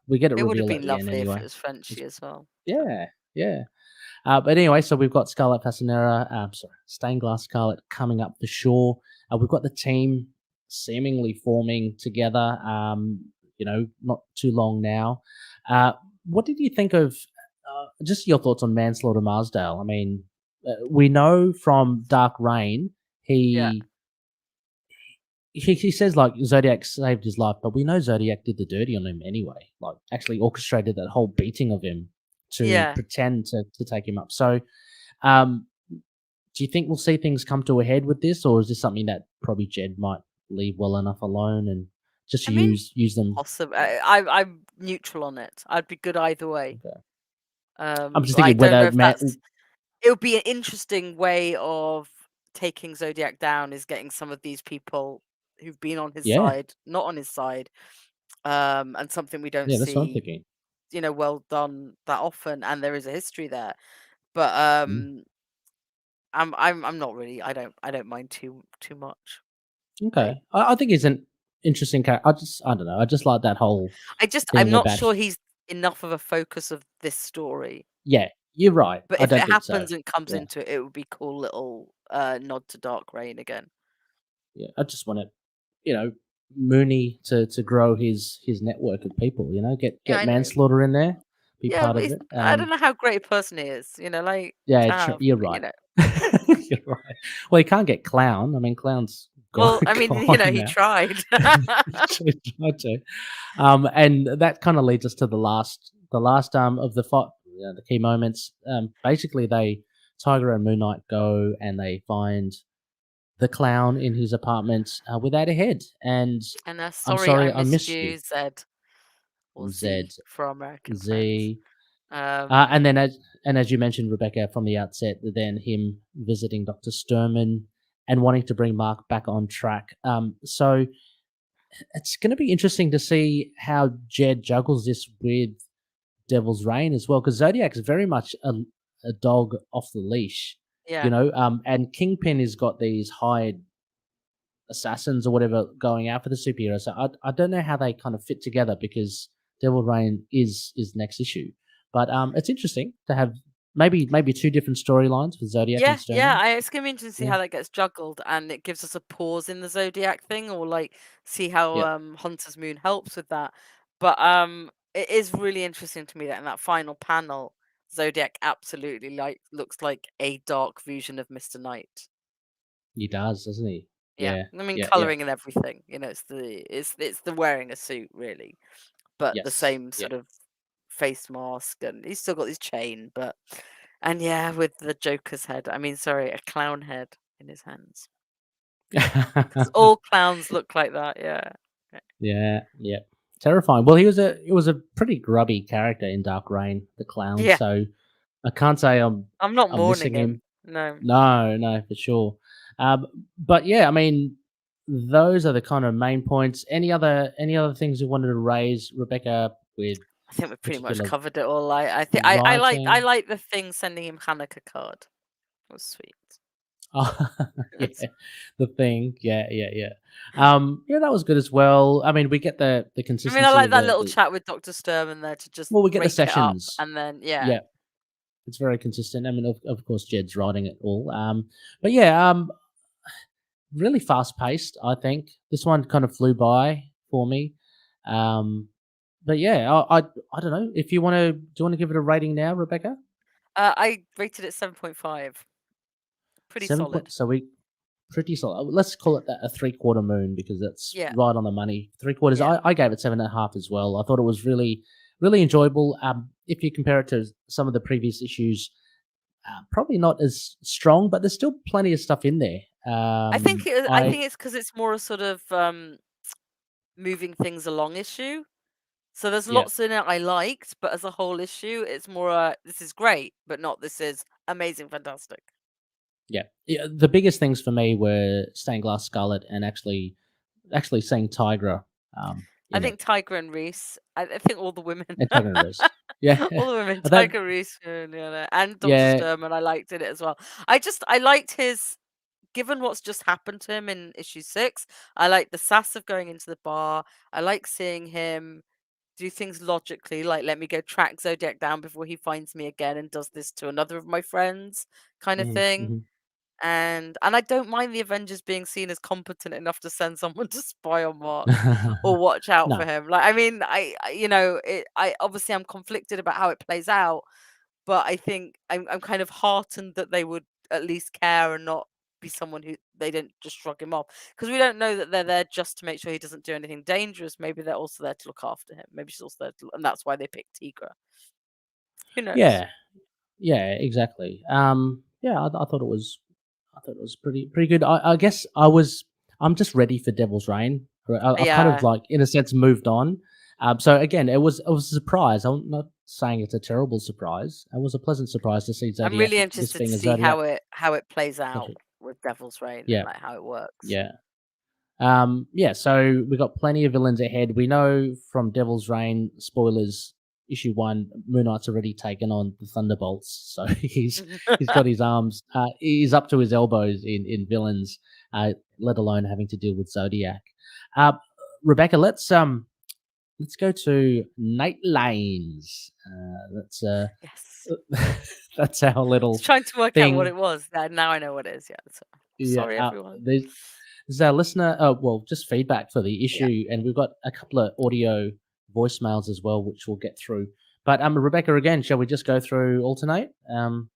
we get a it would have reveal at been the end lovely if it anyway. was Frenchy as well. So, Yeah, yeah. But anyway, so we've got Scarlet Fasanera, sorry, Stained Glass Scarlet coming up for sure. We've got the team seemingly forming together. Not too long now. What did you think of just your thoughts on Manslaughter Marsdale? I mean, we know from Dark Reign yeah, he says like Zodiac saved his life, but we know Zodiac did the dirty on him anyway. Like actually orchestrated that whole beating of him to yeah. pretend to take him up. So, um, do you think we'll see things come to a head with this, or is this something that probably Jed might leave well enough alone and just I mean, use them? possible. I'm neutral on it. I'd be good either way. Okay. I'm just I thinking don't know whether if it would be an interesting way of taking Zodiac down is getting some of these people who've been on his yeah, side, not on his side, and something we don't yeah, that's what I'm see, thinking. well done that often, and there is a history there. But Mm. I'm not really. I don't mind too much. Like Okay, I think he's an interesting character. I don't know. I just like that whole I'm thing not about. sure he's enough of a focus of this story. Yeah, you're right. But I if it don't think so. happens and comes Yeah. into it, it would be cool little nod to Dark Reign again. Yeah, I just want to, Mooney to grow his network of people. Yeah, Get I know. manslaughter in there, be Yeah, part but of it. I don't know how great a person he is, like Yeah, to have, you're but, right. You're right. Well, you can't get clown. I mean, clown's gone, Well, I mean, gone he now. tried. He tried to. And that kind of leads us to the last of the fight, the key moments. Basically, Tiger and Moon Knight go and they find the clown in his apartment without a head, and And I'm sorry I sorry, I missed missed you. you, Zed or Z, Z for our American friends. Z. Um, And as you mentioned, Rebecca, from the outset, then him visiting Dr. Sturman and wanting to bring Mark back on track. So it's going to be interesting to see how Jed juggles this with Devil's Reign as well, because Zodiac's very much a dog off the leash, yeah. and Kingpin has got these hired assassins or whatever going out for the superhero. So I don't know how they kind of fit together because Devil Reign is next issue. But it's interesting to have maybe two different storylines for Zodiac and Yeah, yeah. Sternman. It's gonna be interesting to see Yeah. how that gets juggled, and it gives us a pause in the Zodiac thing, or like see how Yep. Hunter's Moon helps with that. But it is really interesting to me that in that final panel, Zodiac absolutely looks like a dark version of Mr. Knight. He does, doesn't he? Yeah, Yeah. I mean Yeah. Yeah. coloring and everything. It's the wearing a suit really, but the Yes. same Yeah. sort of face mask, and he's still got his chain, but and yeah, with the Joker's head. I mean, sorry, a clown head in his hands. Because all clowns look like that. Yeah. Yeah. Yeah. Terrifying. Well, he was a pretty grubby character in Dark Reign, the clown. Yeah. So I can't say I'm not I'm mourning missing him. him. No. No, no, for sure. But yeah, I mean, those are the kind of main points. Any other things you wanted to raise, Rebecca, with I think we've pretty much particular covered it all. I think I writing? like the thing sending him Hanukkah card. It was sweet. Oh, yeah, the thing. Yeah, yeah, yeah. Yeah, that was good as well. I mean, we get the I mean, I consistency like of that the, little the chat with Dr. Sturman there to just well, we get the break it up, sessions. and then yeah, Yeah, it's very consistent. I mean, of course, Jed's writing it all. But yeah, really fast paced. I think this one kind of flew by for me. Um, but yeah, I don't know if you want to. Do you want to give it a rating now, Rebecca? I rated it 7.5. Pretty 7 point. solid. So we pretty solid. Let's call it that a 3/4 moon because that's Yeah, right on the money. 3/4. yeah. I gave it 7.5 as well. I thought it was really really enjoyable. If you compare it to some of the previous issues, probably not as strong, but there's still plenty of stuff in there. I I think it's because it's more a sort of moving things along issue. So there's Yeah. lots in it I liked, but as a whole issue, it's more this is great, but not this is amazing, fantastic. Yeah. Yeah, the biggest things for me were Stained Glass Scarlet and actually seeing Tigra. I in it. think Tiger and Reese. I think all the women, And Tiger and Reese. Yeah. all the women, That Tiger, Reese, and Dr. yeah. Sturman. I liked in it as well. I liked his. Given what's just happened to him in issue 6, I like the sass of going into the bar. I like seeing him do things logically, like let me go track Zodiac down before he finds me again and does this to another of my friends, kind of Mhm, thing. mhm. And I don't mind the Avengers being seen as competent enough to send someone to spy on Mark or watch out for No. him. Like, I mean, I obviously I'm conflicted about how it plays out, but I think I'm kind of heartened that they would at least care and not be someone who they don't just shrug him off, because we don't know that they're there just to make sure he doesn't do anything dangerous. Maybe they're also there to look after him. Maybe she's also there and that's why they picked Tigra. Who knows? Yeah. Yeah, exactly. Yeah, I thought it was pretty good. I guess I'm just ready for Devil's Reign. I've kind of Yeah, like in a sense moved on. So again, it was a surprise. I'm not saying it's a terrible surprise. It was a pleasant surprise to see I'm Zodiac, really this interested to being a see Zodiac how it plays out project. with Devil's Reign and Yeah, like how it works. yeah. Yeah, so we've got plenty of villains ahead. We know from Devil's Reign, spoilers, issue 1, Moon Knight's already taken on the Thunderbolts, so he's got his arms, he's up to his elbows in villains, let alone having to deal with Zodiac. Uh, Rebecca, let's go to Night Lanes. Yes. That's our I was little trying to work out what thing. it was. Now I know what it is. Yeah. So, Yeah, sorry, everyone. there's our listener, well, just feedback for the Yeah. issue, and we've got a couple of audio voicemails as well, which we'll get through. But Rebecca, again, shall we just go through alternate? Shall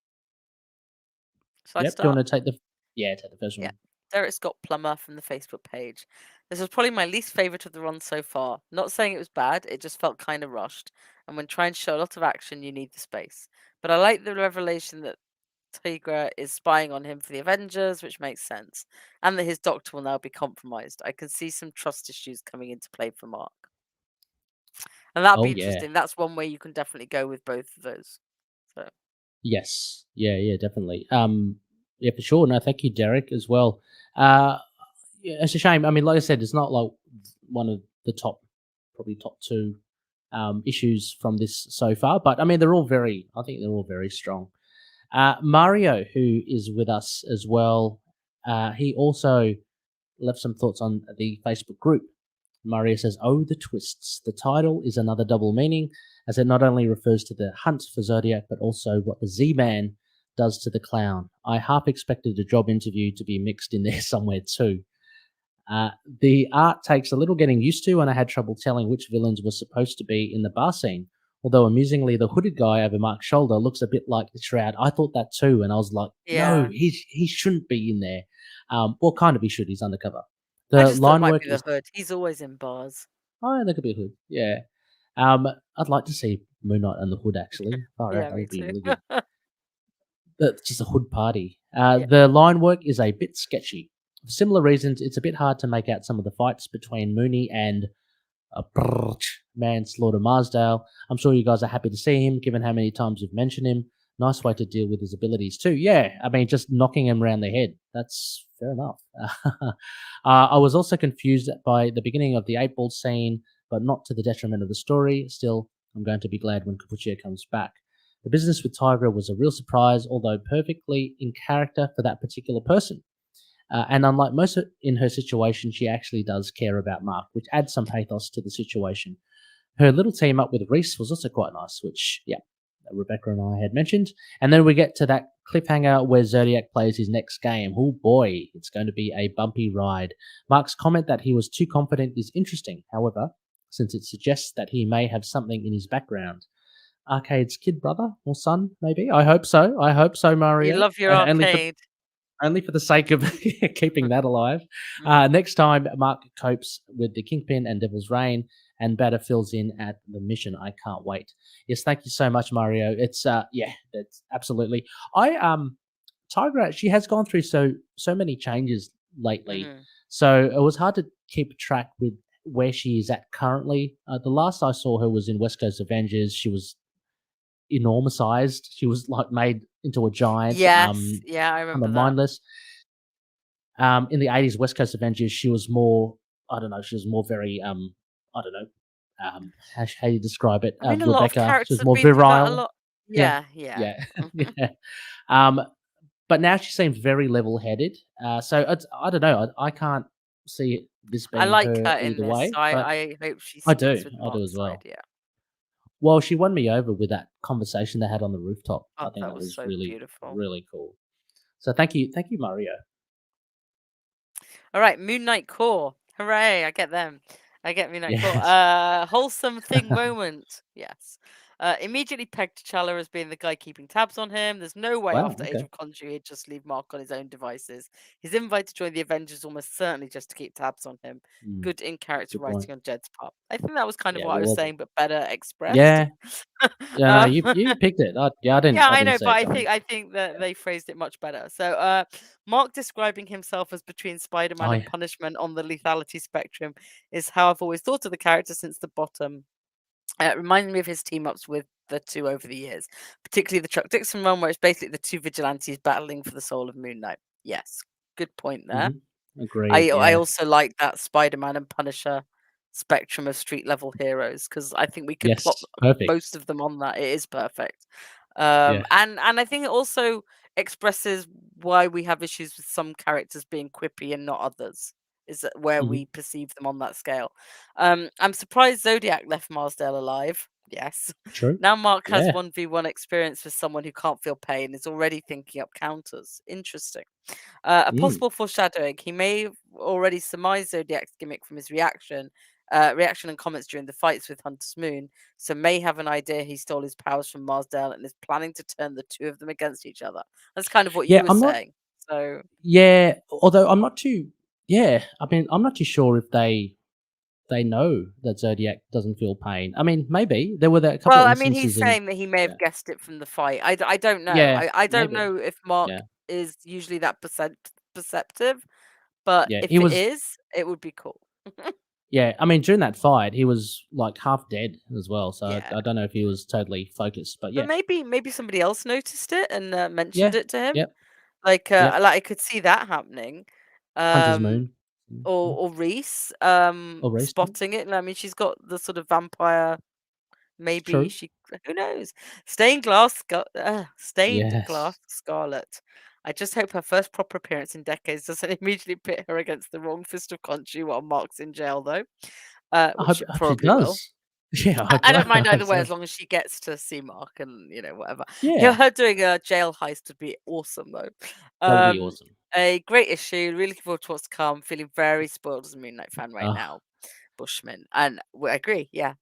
I Yep. Do you start? want to take the first Yeah. one? Derek Scott Plummer from the Facebook page. This was probably my least favourite of the run so far. Not saying it was bad, it just felt kind of rushed. And when trying to show a lot of action, you need the space. But I like the revelation that Tigra is spying on him for the Avengers, which makes sense. And that his doctor will now be compromised. I can see some trust issues coming into play for Mark. And that'd Oh be yeah. interesting. That's one way you can definitely go with both of those. So Yes. Yeah. Yeah. Definitely. Yeah, for sure. No, thank you, Derek, as well. Uh, yeah, it's a shame. I mean, like I said, it's not like one of the probably top two issues from this so far. But I mean, I think they're all very strong. Mario, who is with us as well, he also left some thoughts on the Facebook group. Mario says, "Oh, the twists. The title is another double meaning, as it not only refers to the hunt for Zodiac, but also what the Z-Man does to the clown. I half expected a job interview to be mixed in there somewhere too. The art takes a little getting used to, and I had trouble telling which villains were supposed to be in the bar scene. Although amusingly, the hooded guy over Mark's shoulder looks a bit like the Shroud. I thought that too, and I was like, no, yeah. he shouldn't be in there. Well, kind of he should. He's undercover. I The just thought it line might work be the is hood. He's always in bars. oh, that could be a hood. Yeah. I'd like to see Moon Knight and the Hood actually. Far out, Yeah, that me would be too. really good. Just a hood party. Yeah. The line work is a bit sketchy. For similar reasons, it's a bit hard to make out some of the fights between Mooney and Manslaughter Marsdale. I'm sure you guys are happy to see him, given how many times you've mentioned him. Nice way to deal with his abilities too. Yeah, I mean, just knocking him around the head. That's fair enough. I was also confused by the beginning of the 8 ball scene, but not to the detriment of the story. Still, I'm going to be glad when Capuccia comes back. The business with Tigra was a real surprise, although perfectly in character for that particular person. And unlike most in her situation, she actually does care about Mark, which adds some pathos to the situation. Her little team up with Reese was also quite nice, which, yeah, Rebecca and I had mentioned. And then we get to that cliffhanger where Zodiac plays his next game. Oh boy, it's going to be a bumpy ride. Mark's comment that he was too confident is interesting, however, since it suggests that he may have something in his background. Arcade's kid brother or son, maybe? I hope so. I hope so, You Mario. love your arcade. Only for the sake of keeping that alive. Mhm. Next time, Mark copes with the Kingpin and Devil's Reign, and Batter fills in at the mission. I can't wait. Yes, thank you so much, Mario. It's yeah, that's absolutely. I Tigra, she has gone through so many changes lately, Mhm. so it was hard to keep track with where she is at currently. The last I saw her was in West Coast Avengers. She was enormousized. She was like made into a giant. Yes. Yeah, I Kind of remember that. mindless. In the 80s West Coast Avengers, she was more, I don't know, she was more very I don't know, how you describe it, I mean, a lot of Rebecca. She characters was have more been through that a virile. lot. Yeah, Yeah, yeah. yeah, yeah. Um, but now she seems very level-headed. So I don't know. I can't see this I being like her her in either this. way, So but I hope she I do. sticks with I do Mark's as side. well. Yeah. Well, she won me over with that conversation they had on the rooftop. I Oh, think that that was was so really, beautiful. really cool. So thank you, Mario. All right, Moon Knight Core. Hooray, I get them. I get Moon Knight Core. Yes. Wholesome thing moment. Yes. Immediately pegged T'Challa as being the guy keeping tabs on him. There's no way Wow. after Age Okay. of Conjury he'd just leave Mark on his own devices. His invite to join the Avengers almost certainly just to keep tabs on him. Mm, Good in character good point. writing on Jed's part. I think that was kind of Yeah. what I What was was it? saying, but better expressed. Yeah. Yeah. No, um, you picked it. Yeah. Yeah, I I didn't know, say but it I coming. think that they phrased it much better. So, Mark describing himself as between Oh Spider-Man and yeah. Punishment on the lethality spectrum is how I've always thought of the character since the bottom. It reminds me of his team ups with the two over the years, particularly the Chuck Dixon run, where it's basically the two vigilantes battling for the soul of Moon Knight. Yes, good point there. Agreed. I Yeah. also like that Spider-Man and Punisher spectrum of street level heroes because I think we could plot Yes. Perfect. most of them on that. It is perfect. Yeah. And I think it also expresses why we have issues with some characters being quippy and not others. Is that where hmm we perceive them on that scale? I'm surprised Zodiac left Marsdale alive. Yes. True. Now Mark has Yeah. 1v1 experience with someone who can't feel pain, is already thinking up counters. Interesting. A Mm. possible foreshadowing. He may have already surmised Zodiac's gimmick from his reaction and comments during the fights with Hunter's Moon, so may have an idea he stole his powers from Marsdale and is planning to turn the two of them against each other. That's kind of what you Yeah. were I'm not. saying. So, Yeah. Although I'm not too. Yeah. I mean, I'm not too sure if they know that Zodiac doesn't feel pain. I mean, maybe there were a couple well, of I mean, he's instances in. saying that he may have Yeah. guessed it from the fight. I don't know. Yeah. I don't Maybe. know if Mark Yeah. is usually that perceptive, but Yeah. He if it was. is, it would be cool. Yeah. I mean, during that fight, he was like half dead as well. So Yeah. I don't know if he was totally focused, but But yeah. maybe somebody else noticed it and mentioned Yeah. it to him. Yep. Yep. Like I could see that happening. Hunter's Um, Moon. or Reese Or Race. spotting it. I mean, she's got the sort of vampire. Maybe True. she. Who knows? Stained Yes. glass Scarlet. I just hope her first proper appearance in decades doesn't immediately pit her against the wrong fist of Khonshu while Mark's in jail, though. Which I it hope she probably will. does. Yeah, I don't I mind hope either way so. as long as she gets to see Mark and whatever. Yeah, Yeah, her doing a jail heist would be awesome though. that would be Um, awesome. a great issue. Really looking forward to what's to come. Feeling very spoiled as a Moon Knight fan right Uh, now. Bushman, and I agree. Yeah,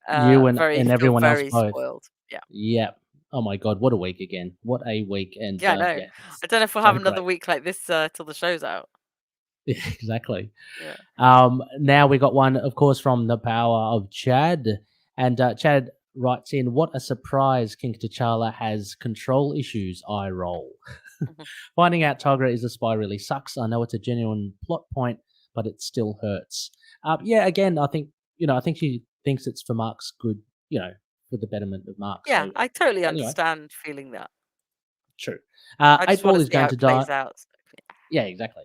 you very and feel everyone else very both. spoiled. Yeah, Yeah. Oh my god, what a week again. What a week. And yeah, I know. yeah, it's I don't know if we'll so have another great. week like this till the show's out. Yeah, exactly. Yeah. Now we got one, of course, from the power of Chad. And Chad writes in, what a surprise King T'Challa has control issues, I roll. Mhm. Finding out Tigra is a spy really sucks. I know it's a genuine plot point, but it still hurts. Yeah, again, I think she thinks it's for Mark's good, for the betterment of Mark. Yeah, So I totally anyway, understand feeling that. true. I Eight just want Ball to is see going how to it die. plays out. So, Yeah, exactly.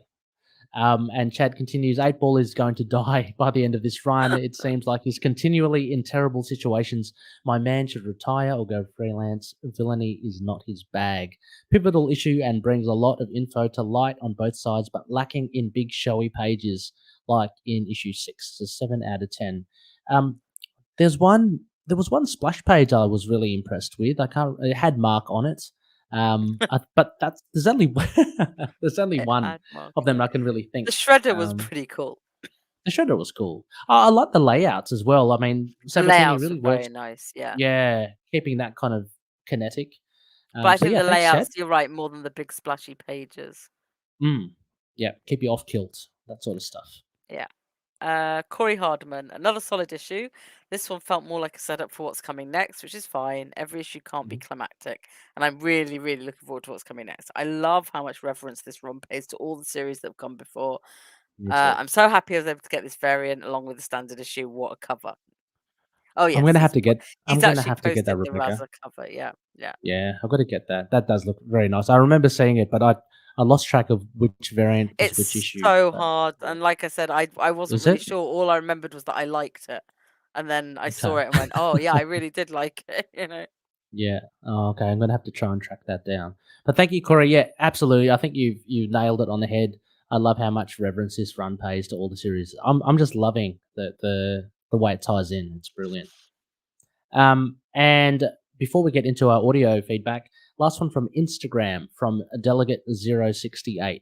And Chad continues, Eight Ball is going to die by the end of this run. It seems like he's continually in terrible situations. My man should retire or go freelance. Villainy is not his bag. Pivotal issue and brings a lot of info to light on both sides, but lacking in big showy pages like in issue 6. So 7 out of 10. Um, there was one splash page I was really impressed with. It had Mark on it. But there's only there's only it one had Mark of in them it. I can really The think. shredder was Um, pretty cool. the shredder was cool. I like the layouts as well. I mean, The Sabatini layouts were really very works. nice, yeah. Yeah, keeping that kind of kinetic. But I So think yeah, the thanks, Chad. layouts, you're right, more than the big splashy pages. Mm. Yeah, keep you off kilt, that sort of stuff. Yeah. Corey Hardman, another solid issue. This one felt more like a setup for what's coming next, which is fine. Every issue can't be Mhm. climactic, and I'm really, really looking forward to what's coming next. I love how much reference this run pays to all the series that have come before. Me too. I'm so happy I was able to get this variant along with the standard issue. What a cover! Oh I'm yes, gonna have to get. I'm he's gonna actually have to get that, posted the Rebecca. Raza cover. Yeah, yeah. Yeah, I've got to get that. That does look very nice. I remember seeing it, but I lost track of which variant was which It's issue. so But hard, yeah, and like I said, I wasn't is really it? sure. All I remembered was that I liked it. And then I Okay. saw it and went, oh yeah, I really did like it. Yeah. Oh, okay. I'm gonna have to try and track that down. But thank you, Corey. Yeah, absolutely. I think you nailed it on the head. I love how much reverence this run pays to all the series. I'm just loving the way it ties in. It's brilliant. And before we get into our audio feedback, last one from Instagram from Delegate068.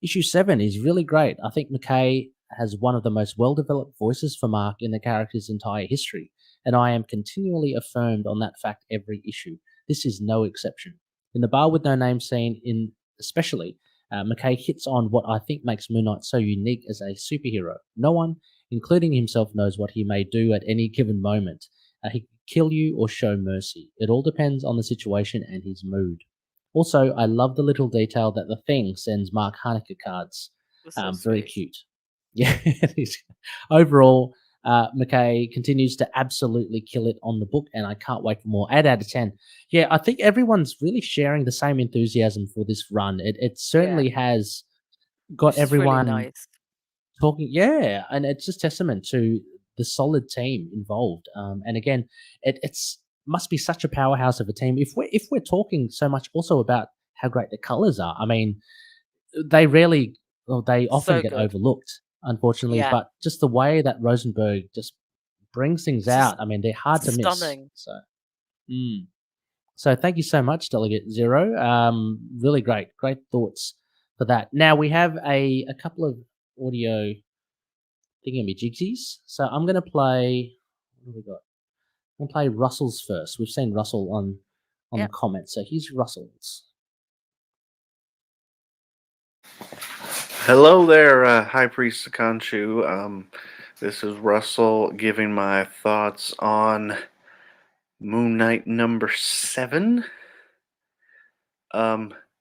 Issue 7 is really great. I think McKay has one of the most well developed voices for Mark in the character's entire history, and I am continually affirmed on that fact every issue. This is no exception. In the Bar with No Name scene, in especially, McKay hits on what I think makes Moon Knight so unique as a superhero. No one, including himself, knows what he may do at any given moment. He can kill you or show mercy. It all depends on the situation and his mood. Also, I love the little detail that the Thing sends Mark Hanukkah cards. Was so Very sweet. cute. Yeah, it is. Overall, McKay continues to absolutely kill it on the book, and I can't wait for more. 8 out of 10. Yeah, I think everyone's really sharing the same enthusiasm for this run. It certainly has got Which is really everyone nice. talking. Yeah, and it's just testament to the solid team involved. And again, it's must be such a powerhouse of a team. If we're talking so much also about how great the colors are, I mean, they rarely, well, they often So get good. overlooked, unfortunately. Yeah. But just the way that Rosenberg just brings things It's just out, I mean, they're hard to miss. stunning. So, so thank you so much, Delegate Zero. Really great thoughts for that. Now we have a couple of audio thingamajigsies. So I'm gonna play. What have we got? I'm gonna play Russell's first. We've seen Russell on the Yep. comments, so here's Russell's. Hello there, High Priest Sakanchu. This is Russell giving my thoughts on Moon Knight number 7.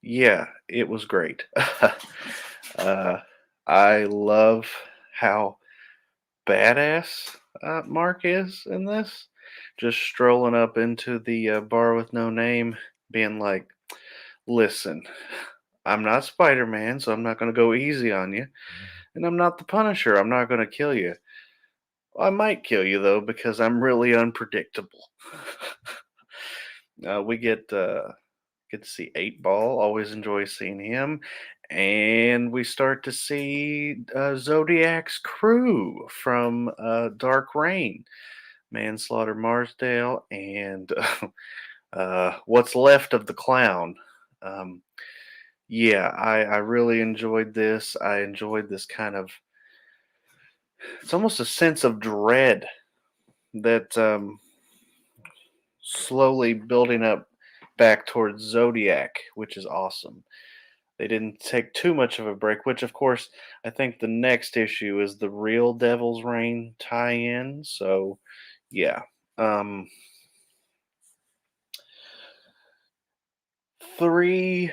Yeah, it was great. I love how badass Mark is in this. Just strolling up into the bar with no name, being like, listen, I'm not Spider-Man, so I'm not going to go easy on you. And I'm not the Punisher. I'm not going to kill you. I might kill you, though, because I'm really unpredictable. We get to see 8 Ball. Always enjoy seeing him. And we start to see Zodiac's crew from Dark Reign. Manslaughter Marsdale and what's left of the clown. Yeah, I really enjoyed this. I enjoyed this kind of, it's almost a sense of dread that slowly building up back towards Zodiac, which is awesome. They didn't take too much of a break, which of course I think the next issue is the real Devil's Reign tie-in. So yeah. Three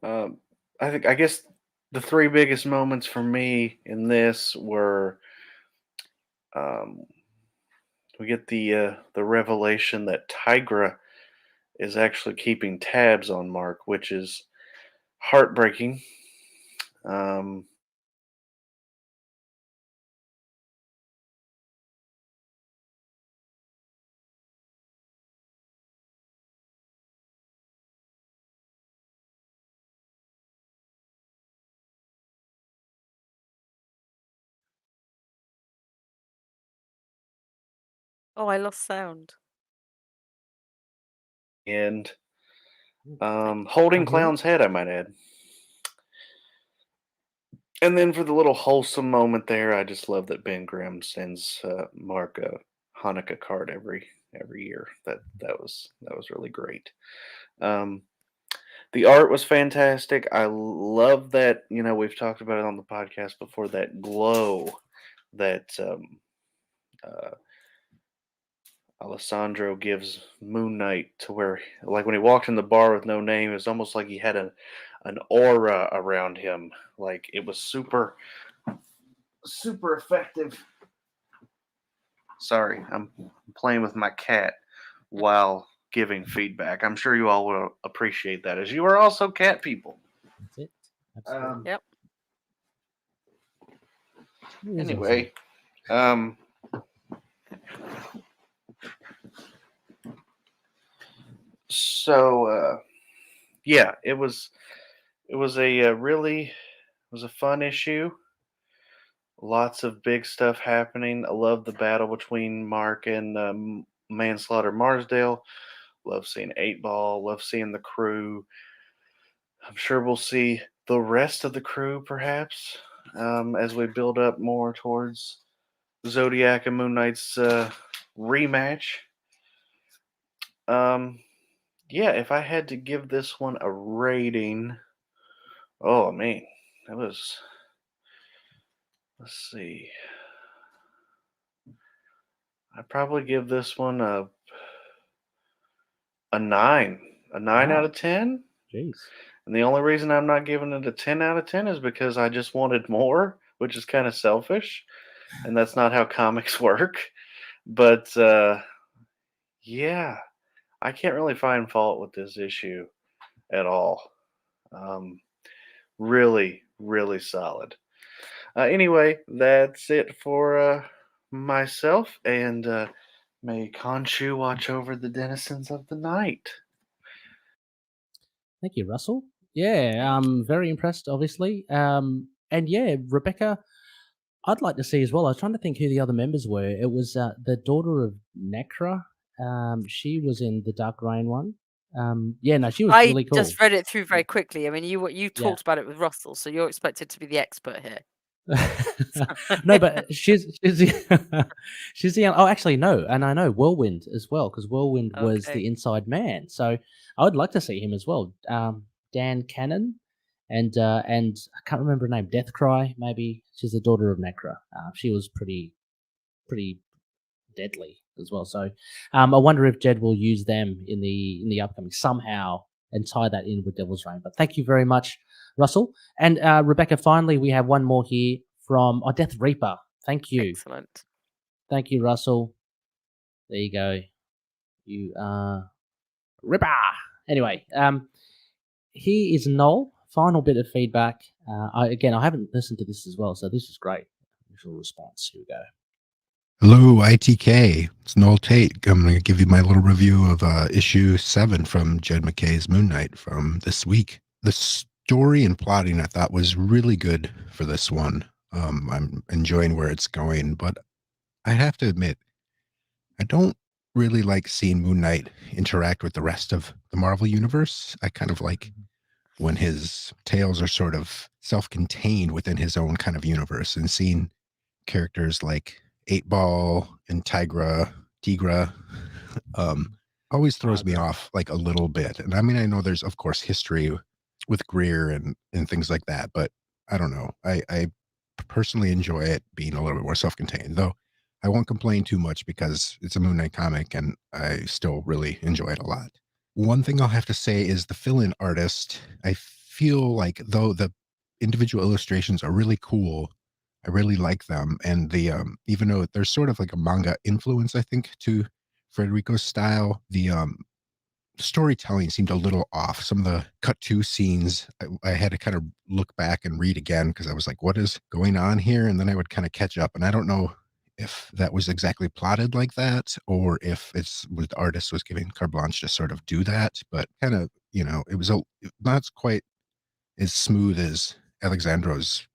I guess the 3 biggest moments for me in this were um, we get the revelation that Tigra is actually keeping tabs on Mark, which is heartbreaking. Um, Oh, I lost sound. and Thank you. holding Can't hear it. Clown's head, I might add. And then for the little wholesome moment there, I just love that Ben Grimm sends Mark a Hanukkah card every year. That was really great. Um, the art was fantastic. I love that. We've talked about it on the podcast before. That glow that uh, Alessandro gives Moon Knight, to where, like, when he walked in the bar with no name, it was almost like he had an aura around him. Like, it was super effective. Sorry, I'm playing with my cat while giving feedback. I'm sure you all will appreciate that, as you are also cat people. That's it. Absolutely. Yep. It is Anyway, So yeah, it was a really fun issue. Lots of big stuff happening. I love the battle between Mark and Manslaughter Marsdale. Love seeing 8 Ball. Love seeing the crew. I'm sure we'll see the rest of the crew perhaps as we build up more towards Zodiac and Moon Knight's rematch. Yeah, if I had to give this one a rating, oh man, that was. Let's see. I'd probably give this one a 9, a 9 out Wow. of 10. Jeez. And the only reason I'm not giving it a 10 out of 10 is because I just wanted more, which is kind of selfish, and that's not how comics work. But yeah, I can't really find fault with this issue at all. Really, really solid. Anyway, that's it for myself, and may Khonshu watch over the denizens of the night. Thank you, Russell. Yeah, very impressed, obviously. And yeah, Rebecca, I'd like to see as well. I was trying to think who the other members were. It was the daughter of Necra. She was in the Dark Rain one. Yeah, no, she was I really cool. just read it through very quickly. I mean, you Yeah. talked about it with Russell, so you're expected to be the expert here. No, but she's the she's the oh, actually no, and I know Whirlwind as well because Whirlwind was Okay. the inside man. So I would like to see him as well. Dan Cannon, and I can't remember her name. Deathcry, maybe she's the daughter of Necra. She was pretty deadly as well. So I wonder if Jed will use them in the upcoming somehow and tie that in with Devil's Reign. But thank you very much, Russell. And Rebecca, finally, we have one more here from Death Reaper. Thank you. Excellent. Thank you, Russell. There you go. You Ripper. Anyway, here is Noel. Final bit of feedback. I haven't listened to this as well, so this is great. Initial response. Here we go. Hello, ITK. It's Noel Tate. I'm going to give you my little review of issue 7 from Jed McKay's Moon Knight from this week. The story and plotting I thought was really good for this one. I'm enjoying where it's going, but I have to admit, I don't really like seeing Moon Knight interact with the rest of the Marvel Universe. I kind of like when his tales are sort of self-contained within his own kind of universe, and seeing characters like 8-Ball and Tigra always throws me Tigra. off like a little bit. And I mean, I know there's of course history with Greer and things like that, but I don't know. I personally enjoy it being a little bit more self-contained, though I won't complain too much because it's a Moon Knight comic and I still really enjoy it a lot. One thing I'll have to say is the fill-in artist. I feel like though the individual illustrations are really cool, I really like them. And the even though there's sort of like a manga influence, I think, to Federico's style, the storytelling seemed a little off. Some of the cut to scenes, I had to kind of look back and read again because I was like, what is going on here? And then I would kind of catch up. And I don't know if that was exactly plotted like that or if it's what the artist was giving carte blanche to sort of do that. But kind of, it was not quite as smooth as Alexandro's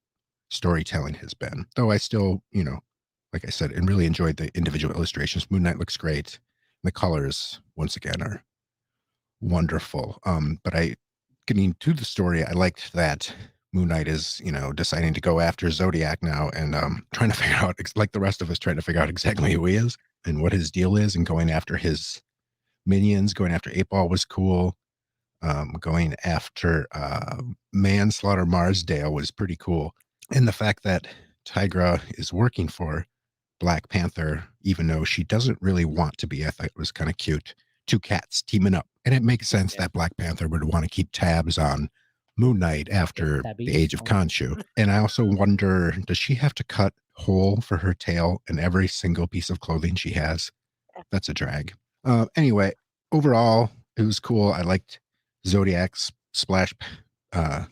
storytelling has been, though I still, like I said, and really enjoyed the individual illustrations. Moon Knight looks great. The colors, once again, are wonderful. But getting to the story, I liked that Moon Knight is, deciding to go after Zodiac now and trying to figure out, like the rest of us, trying to figure out exactly who he is and what his deal is, and going after his minions. Going after 8-Ball was cool. Going after Manslaughter Marsdale was pretty cool. And the fact that Tigra is working for Black Panther, even though she doesn't really want to be, I thought it was kind of cute. 2 cats teaming up. And it makes sense that Black Panther would want to keep tabs on Moon Knight after the Age of Khonshu. And I also wonder, does she have to cut hole for her tail in every single piece of clothing she has? That's a drag. Anyway, overall, it was cool. I liked Zodiac's splash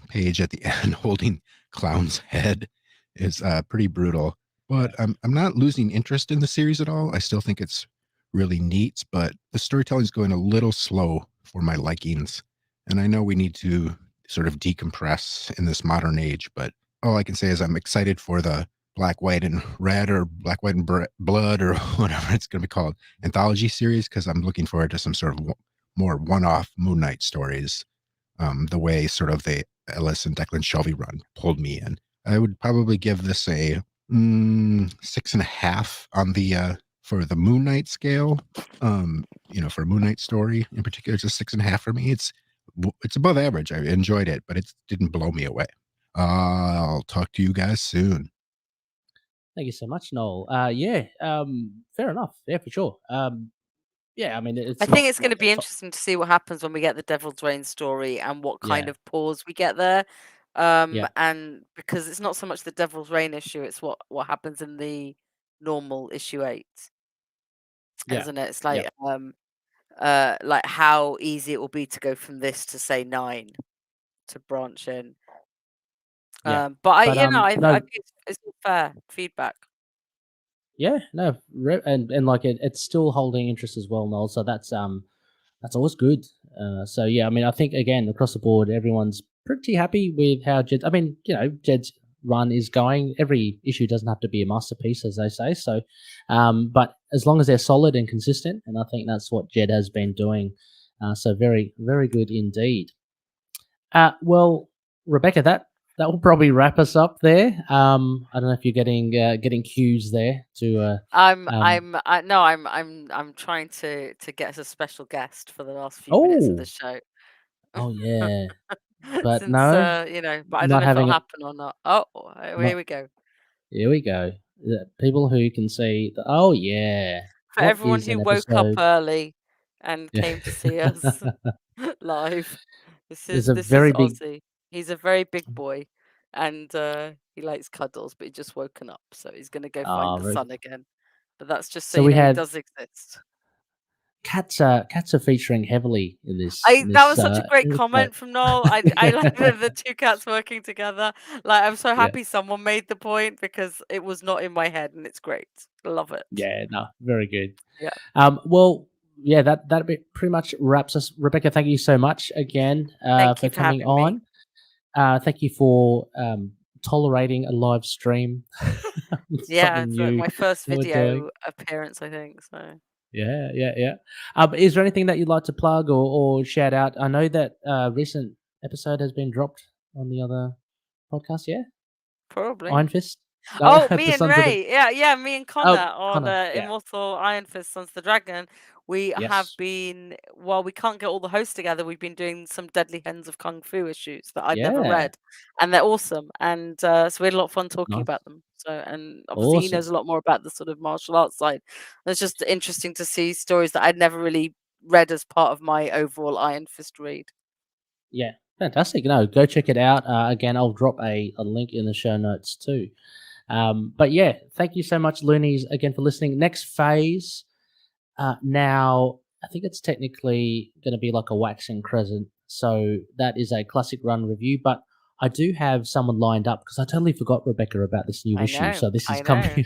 page at the end holding Clown's head. Is pretty brutal. But I'm not losing interest in the series at all. I still think it's really neat, but the storytelling is going a little slow for my likings. And I know we need to sort of decompress in this modern age, but all I can say is I'm excited for the Black, White, and Red, or Black, White, and Blood, or whatever it's going to be called, anthology series, because I'm looking forward to some sort of more one-off Moon Knight stories, the way sort of the Ellis and Declan Shelby run pulled me in. I would probably give this a 6.5 on the for the Moon Knight scale. For a Moon Knight story in particular, it's a 6.5 for me. It's above average. I enjoyed it, but it didn't blow me away. I'll talk to you guys soon. Thank you so much, Noel. Fair enough. Yeah, for sure. Yeah, I mean, it's I think not it's going to like a be interesting to see what happens when we get the Devil's Reign story and what kind Yeah. of pause we get there. Yeah. And because it's not so much the Devil's Reign issue, it's what happens in the normal issue 8, Yeah. isn't it? It's Yeah. like how easy it will be to go from this to say 9 to branch in. Yeah. But I no, think it's all fair feedback. yeah, no, and like it's still holding interest as well, Noel. So that's always good. So yeah, I mean, I think again across the board, everyone's pretty happy with how Jed. I mean, Jed's run is going. Every issue doesn't have to be a masterpiece, as they say. So, but as long as they're solid and consistent, and I think that's what Jed has been doing. So very, very good indeed. Well, Rebecca, that will probably wrap us up there. I don't know if you're getting cues there to. I'm trying to get us a special guest for the last few minutes of the show. Oh yeah, but Since no, but I don't not know if it'll having it. happen or not. Oh, here we go. Here we go. The people who can see. Oh yeah, For what everyone is who an woke up episode? early and Yeah. came to see us live, There's a this is very big. Ozzy. He's a very big boy, and he likes cuddles, but he's just woken up, so he's gonna go find the Very sun again. But that's just so So you we know he had does exist. cats. Cats are featuring heavily in this. That was such a great episode. comment from Noel. I like the two cats working together. Like, I'm so Yeah. happy someone made the point because it was not in my head, and it's great. Love it. Yeah, no, very good. Yeah. Well, yeah, that pretty much wraps us. Rebecca, thank you so much again Thank for you for coming having me. on. Thank you for tolerating a live stream. Yeah, Something it's new my first that we're doing. video appearance, I think. So Yeah. Is there anything that you'd like to plug or shout out? I know that recent episode has been dropped on the other podcast. Yeah, probably. Iron Fist. Oh, The me and Sons of the- Ray. Yeah, me and Connor on Connor. Yeah. Immortal Iron Fist Sons of the Dragon. We have Yes. been, while we can't get all the hosts together, we've been doing some Deadly Hens of Kung Fu issues that I'd never Yeah. read. And they're awesome. And so we had a lot of fun talking Nice. about them. So, and obviously he knows Awesome. a lot more about the sort of martial arts side. It's just interesting to see stories that I'd never really read as part of my overall Iron Fist read. Yeah, fantastic. No, go check it out. Again, I'll drop a link in the show notes too. But yeah, thank you so much, Loonies, again for listening. Next phase, now I think it's technically going to be like a waxing crescent. So that is a classic run review, but I do have someone lined up because I totally forgot, Rebecca, about this new issue. So this is coming.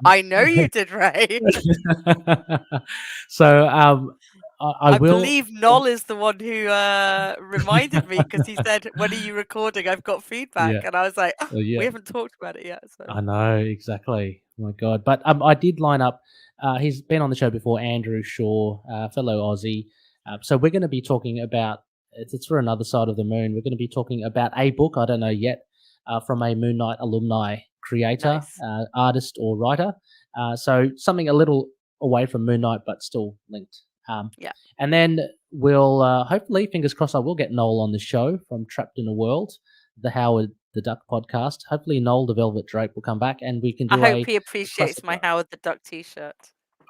I know you did, Ray. So I will. believe Noel is the one who reminded me because he said, "When are you recording? I've got feedback," Yeah. and I was like, Oh, yeah. "We haven't talked about it yet." So I know exactly. Oh my God! But I did line up. He's been on the show before. Andrew Shaw, fellow Aussie. So we're going to be talking about. It's for another side of the moon. We're going to be talking about a book. I don't know yet. From a Moon Knight alumni creator, Nice. artist, or writer. So something a little away from Moon Knight, but still linked. Yeah. And then we'll hopefully, fingers crossed, I will get Noel on the show from Trapped in a World, the Howard the Duck podcast. Hopefully, Noel the Velvet Drape will come back and we can do I hope he appreciates my Howard the Duck T-shirt.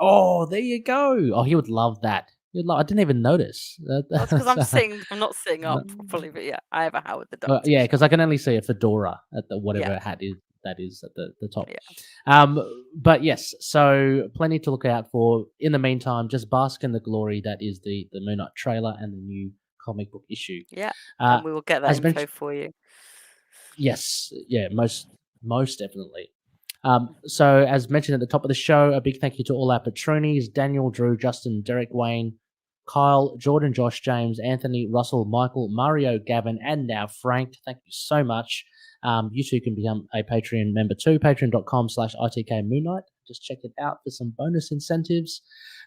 Oh, there you go. Oh, he would love that. I didn't even notice. That's because I'm not sitting up properly, but yeah, I have a Howard the Duck. Yeah, because I can only see a fedora at the whatever hat is that is at the top. Yeah. But yes, so plenty to look out for. In the meantime, just bask in the glory that is the Moon Knight trailer and the new comic book issue. Yeah, and we will get that info for you. Yes, yeah, most definitely. So, as mentioned at the top of the show, a big thank you to all our patronies: Daniel, Drew, Justin, Derek, Wayne, Kyle, Jordan, Josh, James, Anthony, Russell, Michael, Mario, Gavin, and now Frank. Thank you so much. You too can become a Patreon member too, patreon.com/ITK Moon Knight. Just check it out for some bonus incentives.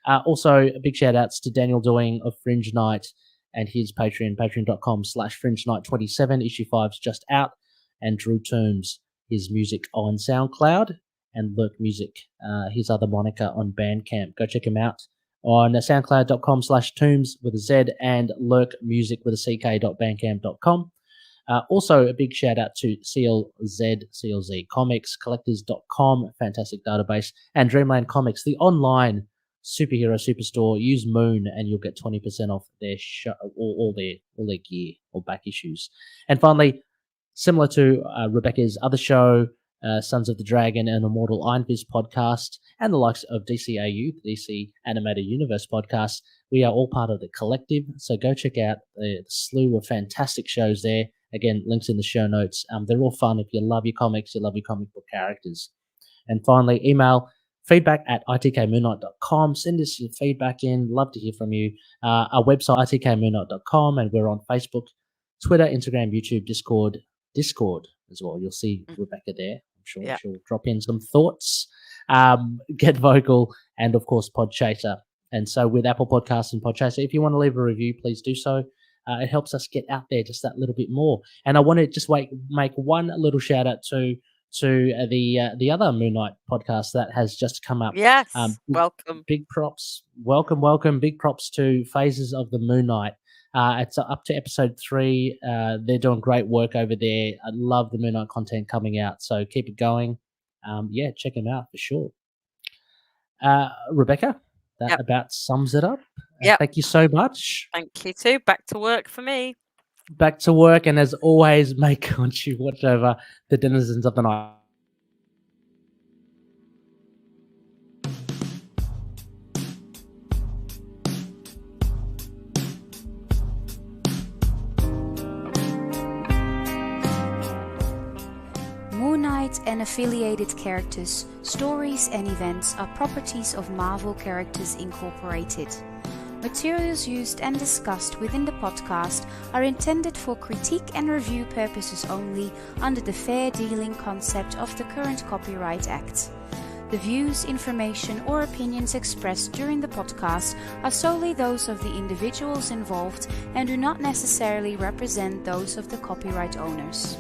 Also, big shout outs to Daniel Doing of Fringe Night and his Patreon, patreon.com/Fringe Night 27. Issue 5's just out. And Drew Toombs, his music on SoundCloud, and Lurk Music, his other moniker on Bandcamp. Go check him out on soundcloud.com/Toombs with a Z and Lurk Music with a CK.bandcamp.com. Also, a big shout out to CLZ Comics, collectors.com, fantastic database, and Dreamland Comics, the online superhero superstore. Use Moon and you'll get 20% off their show, all their gear or back issues. And finally, similar to Rebecca's other show, Sons of the Dragon and Immortal Iron Fist podcast, and the likes of DCAU, the DC Animated Universe podcast, we are all part of the collective. So go check out the slew of fantastic shows there. Again, links in the show notes. They're all fun. If you love your comics, you love your comic book characters. And finally, email feedback@itkmoonnight.com. Send us your feedback in. Love to hear from you. Our website, itkmoonnight.com, and we're on Facebook, Twitter, Instagram, YouTube, Discord as well. You'll see Rebecca there. I'm sure she'll drop in some thoughts. Get Vocal, and of course Podchaser. And so with Apple Podcasts and Podchaser, if you want to leave a review, please do so. It helps us get out there just that little bit more. And I want to just make one little shout out to the other Moon Knight podcast that has just come up. Yes, welcome. Big props. Welcome. Big props to Phases of the Moon Knight. It's up to episode 3. They're doing great work over there. I love the Moon Knight content coming out, so keep it going. Check them out for sure. Rebecca, that about sums it up. Thank you so much. Thank you too. Back to work for me. Back to work, and as always, make sure you watch over the denizens of the night. Moon Knight and affiliated characters, stories and events are properties of Marvel Characters Incorporated. Materials used and discussed within the podcast are intended for critique and review purposes only under the fair dealing concept of the current Copyright Act. The views, information or opinions expressed during the podcast are solely those of the individuals involved and do not necessarily represent those of the copyright owners.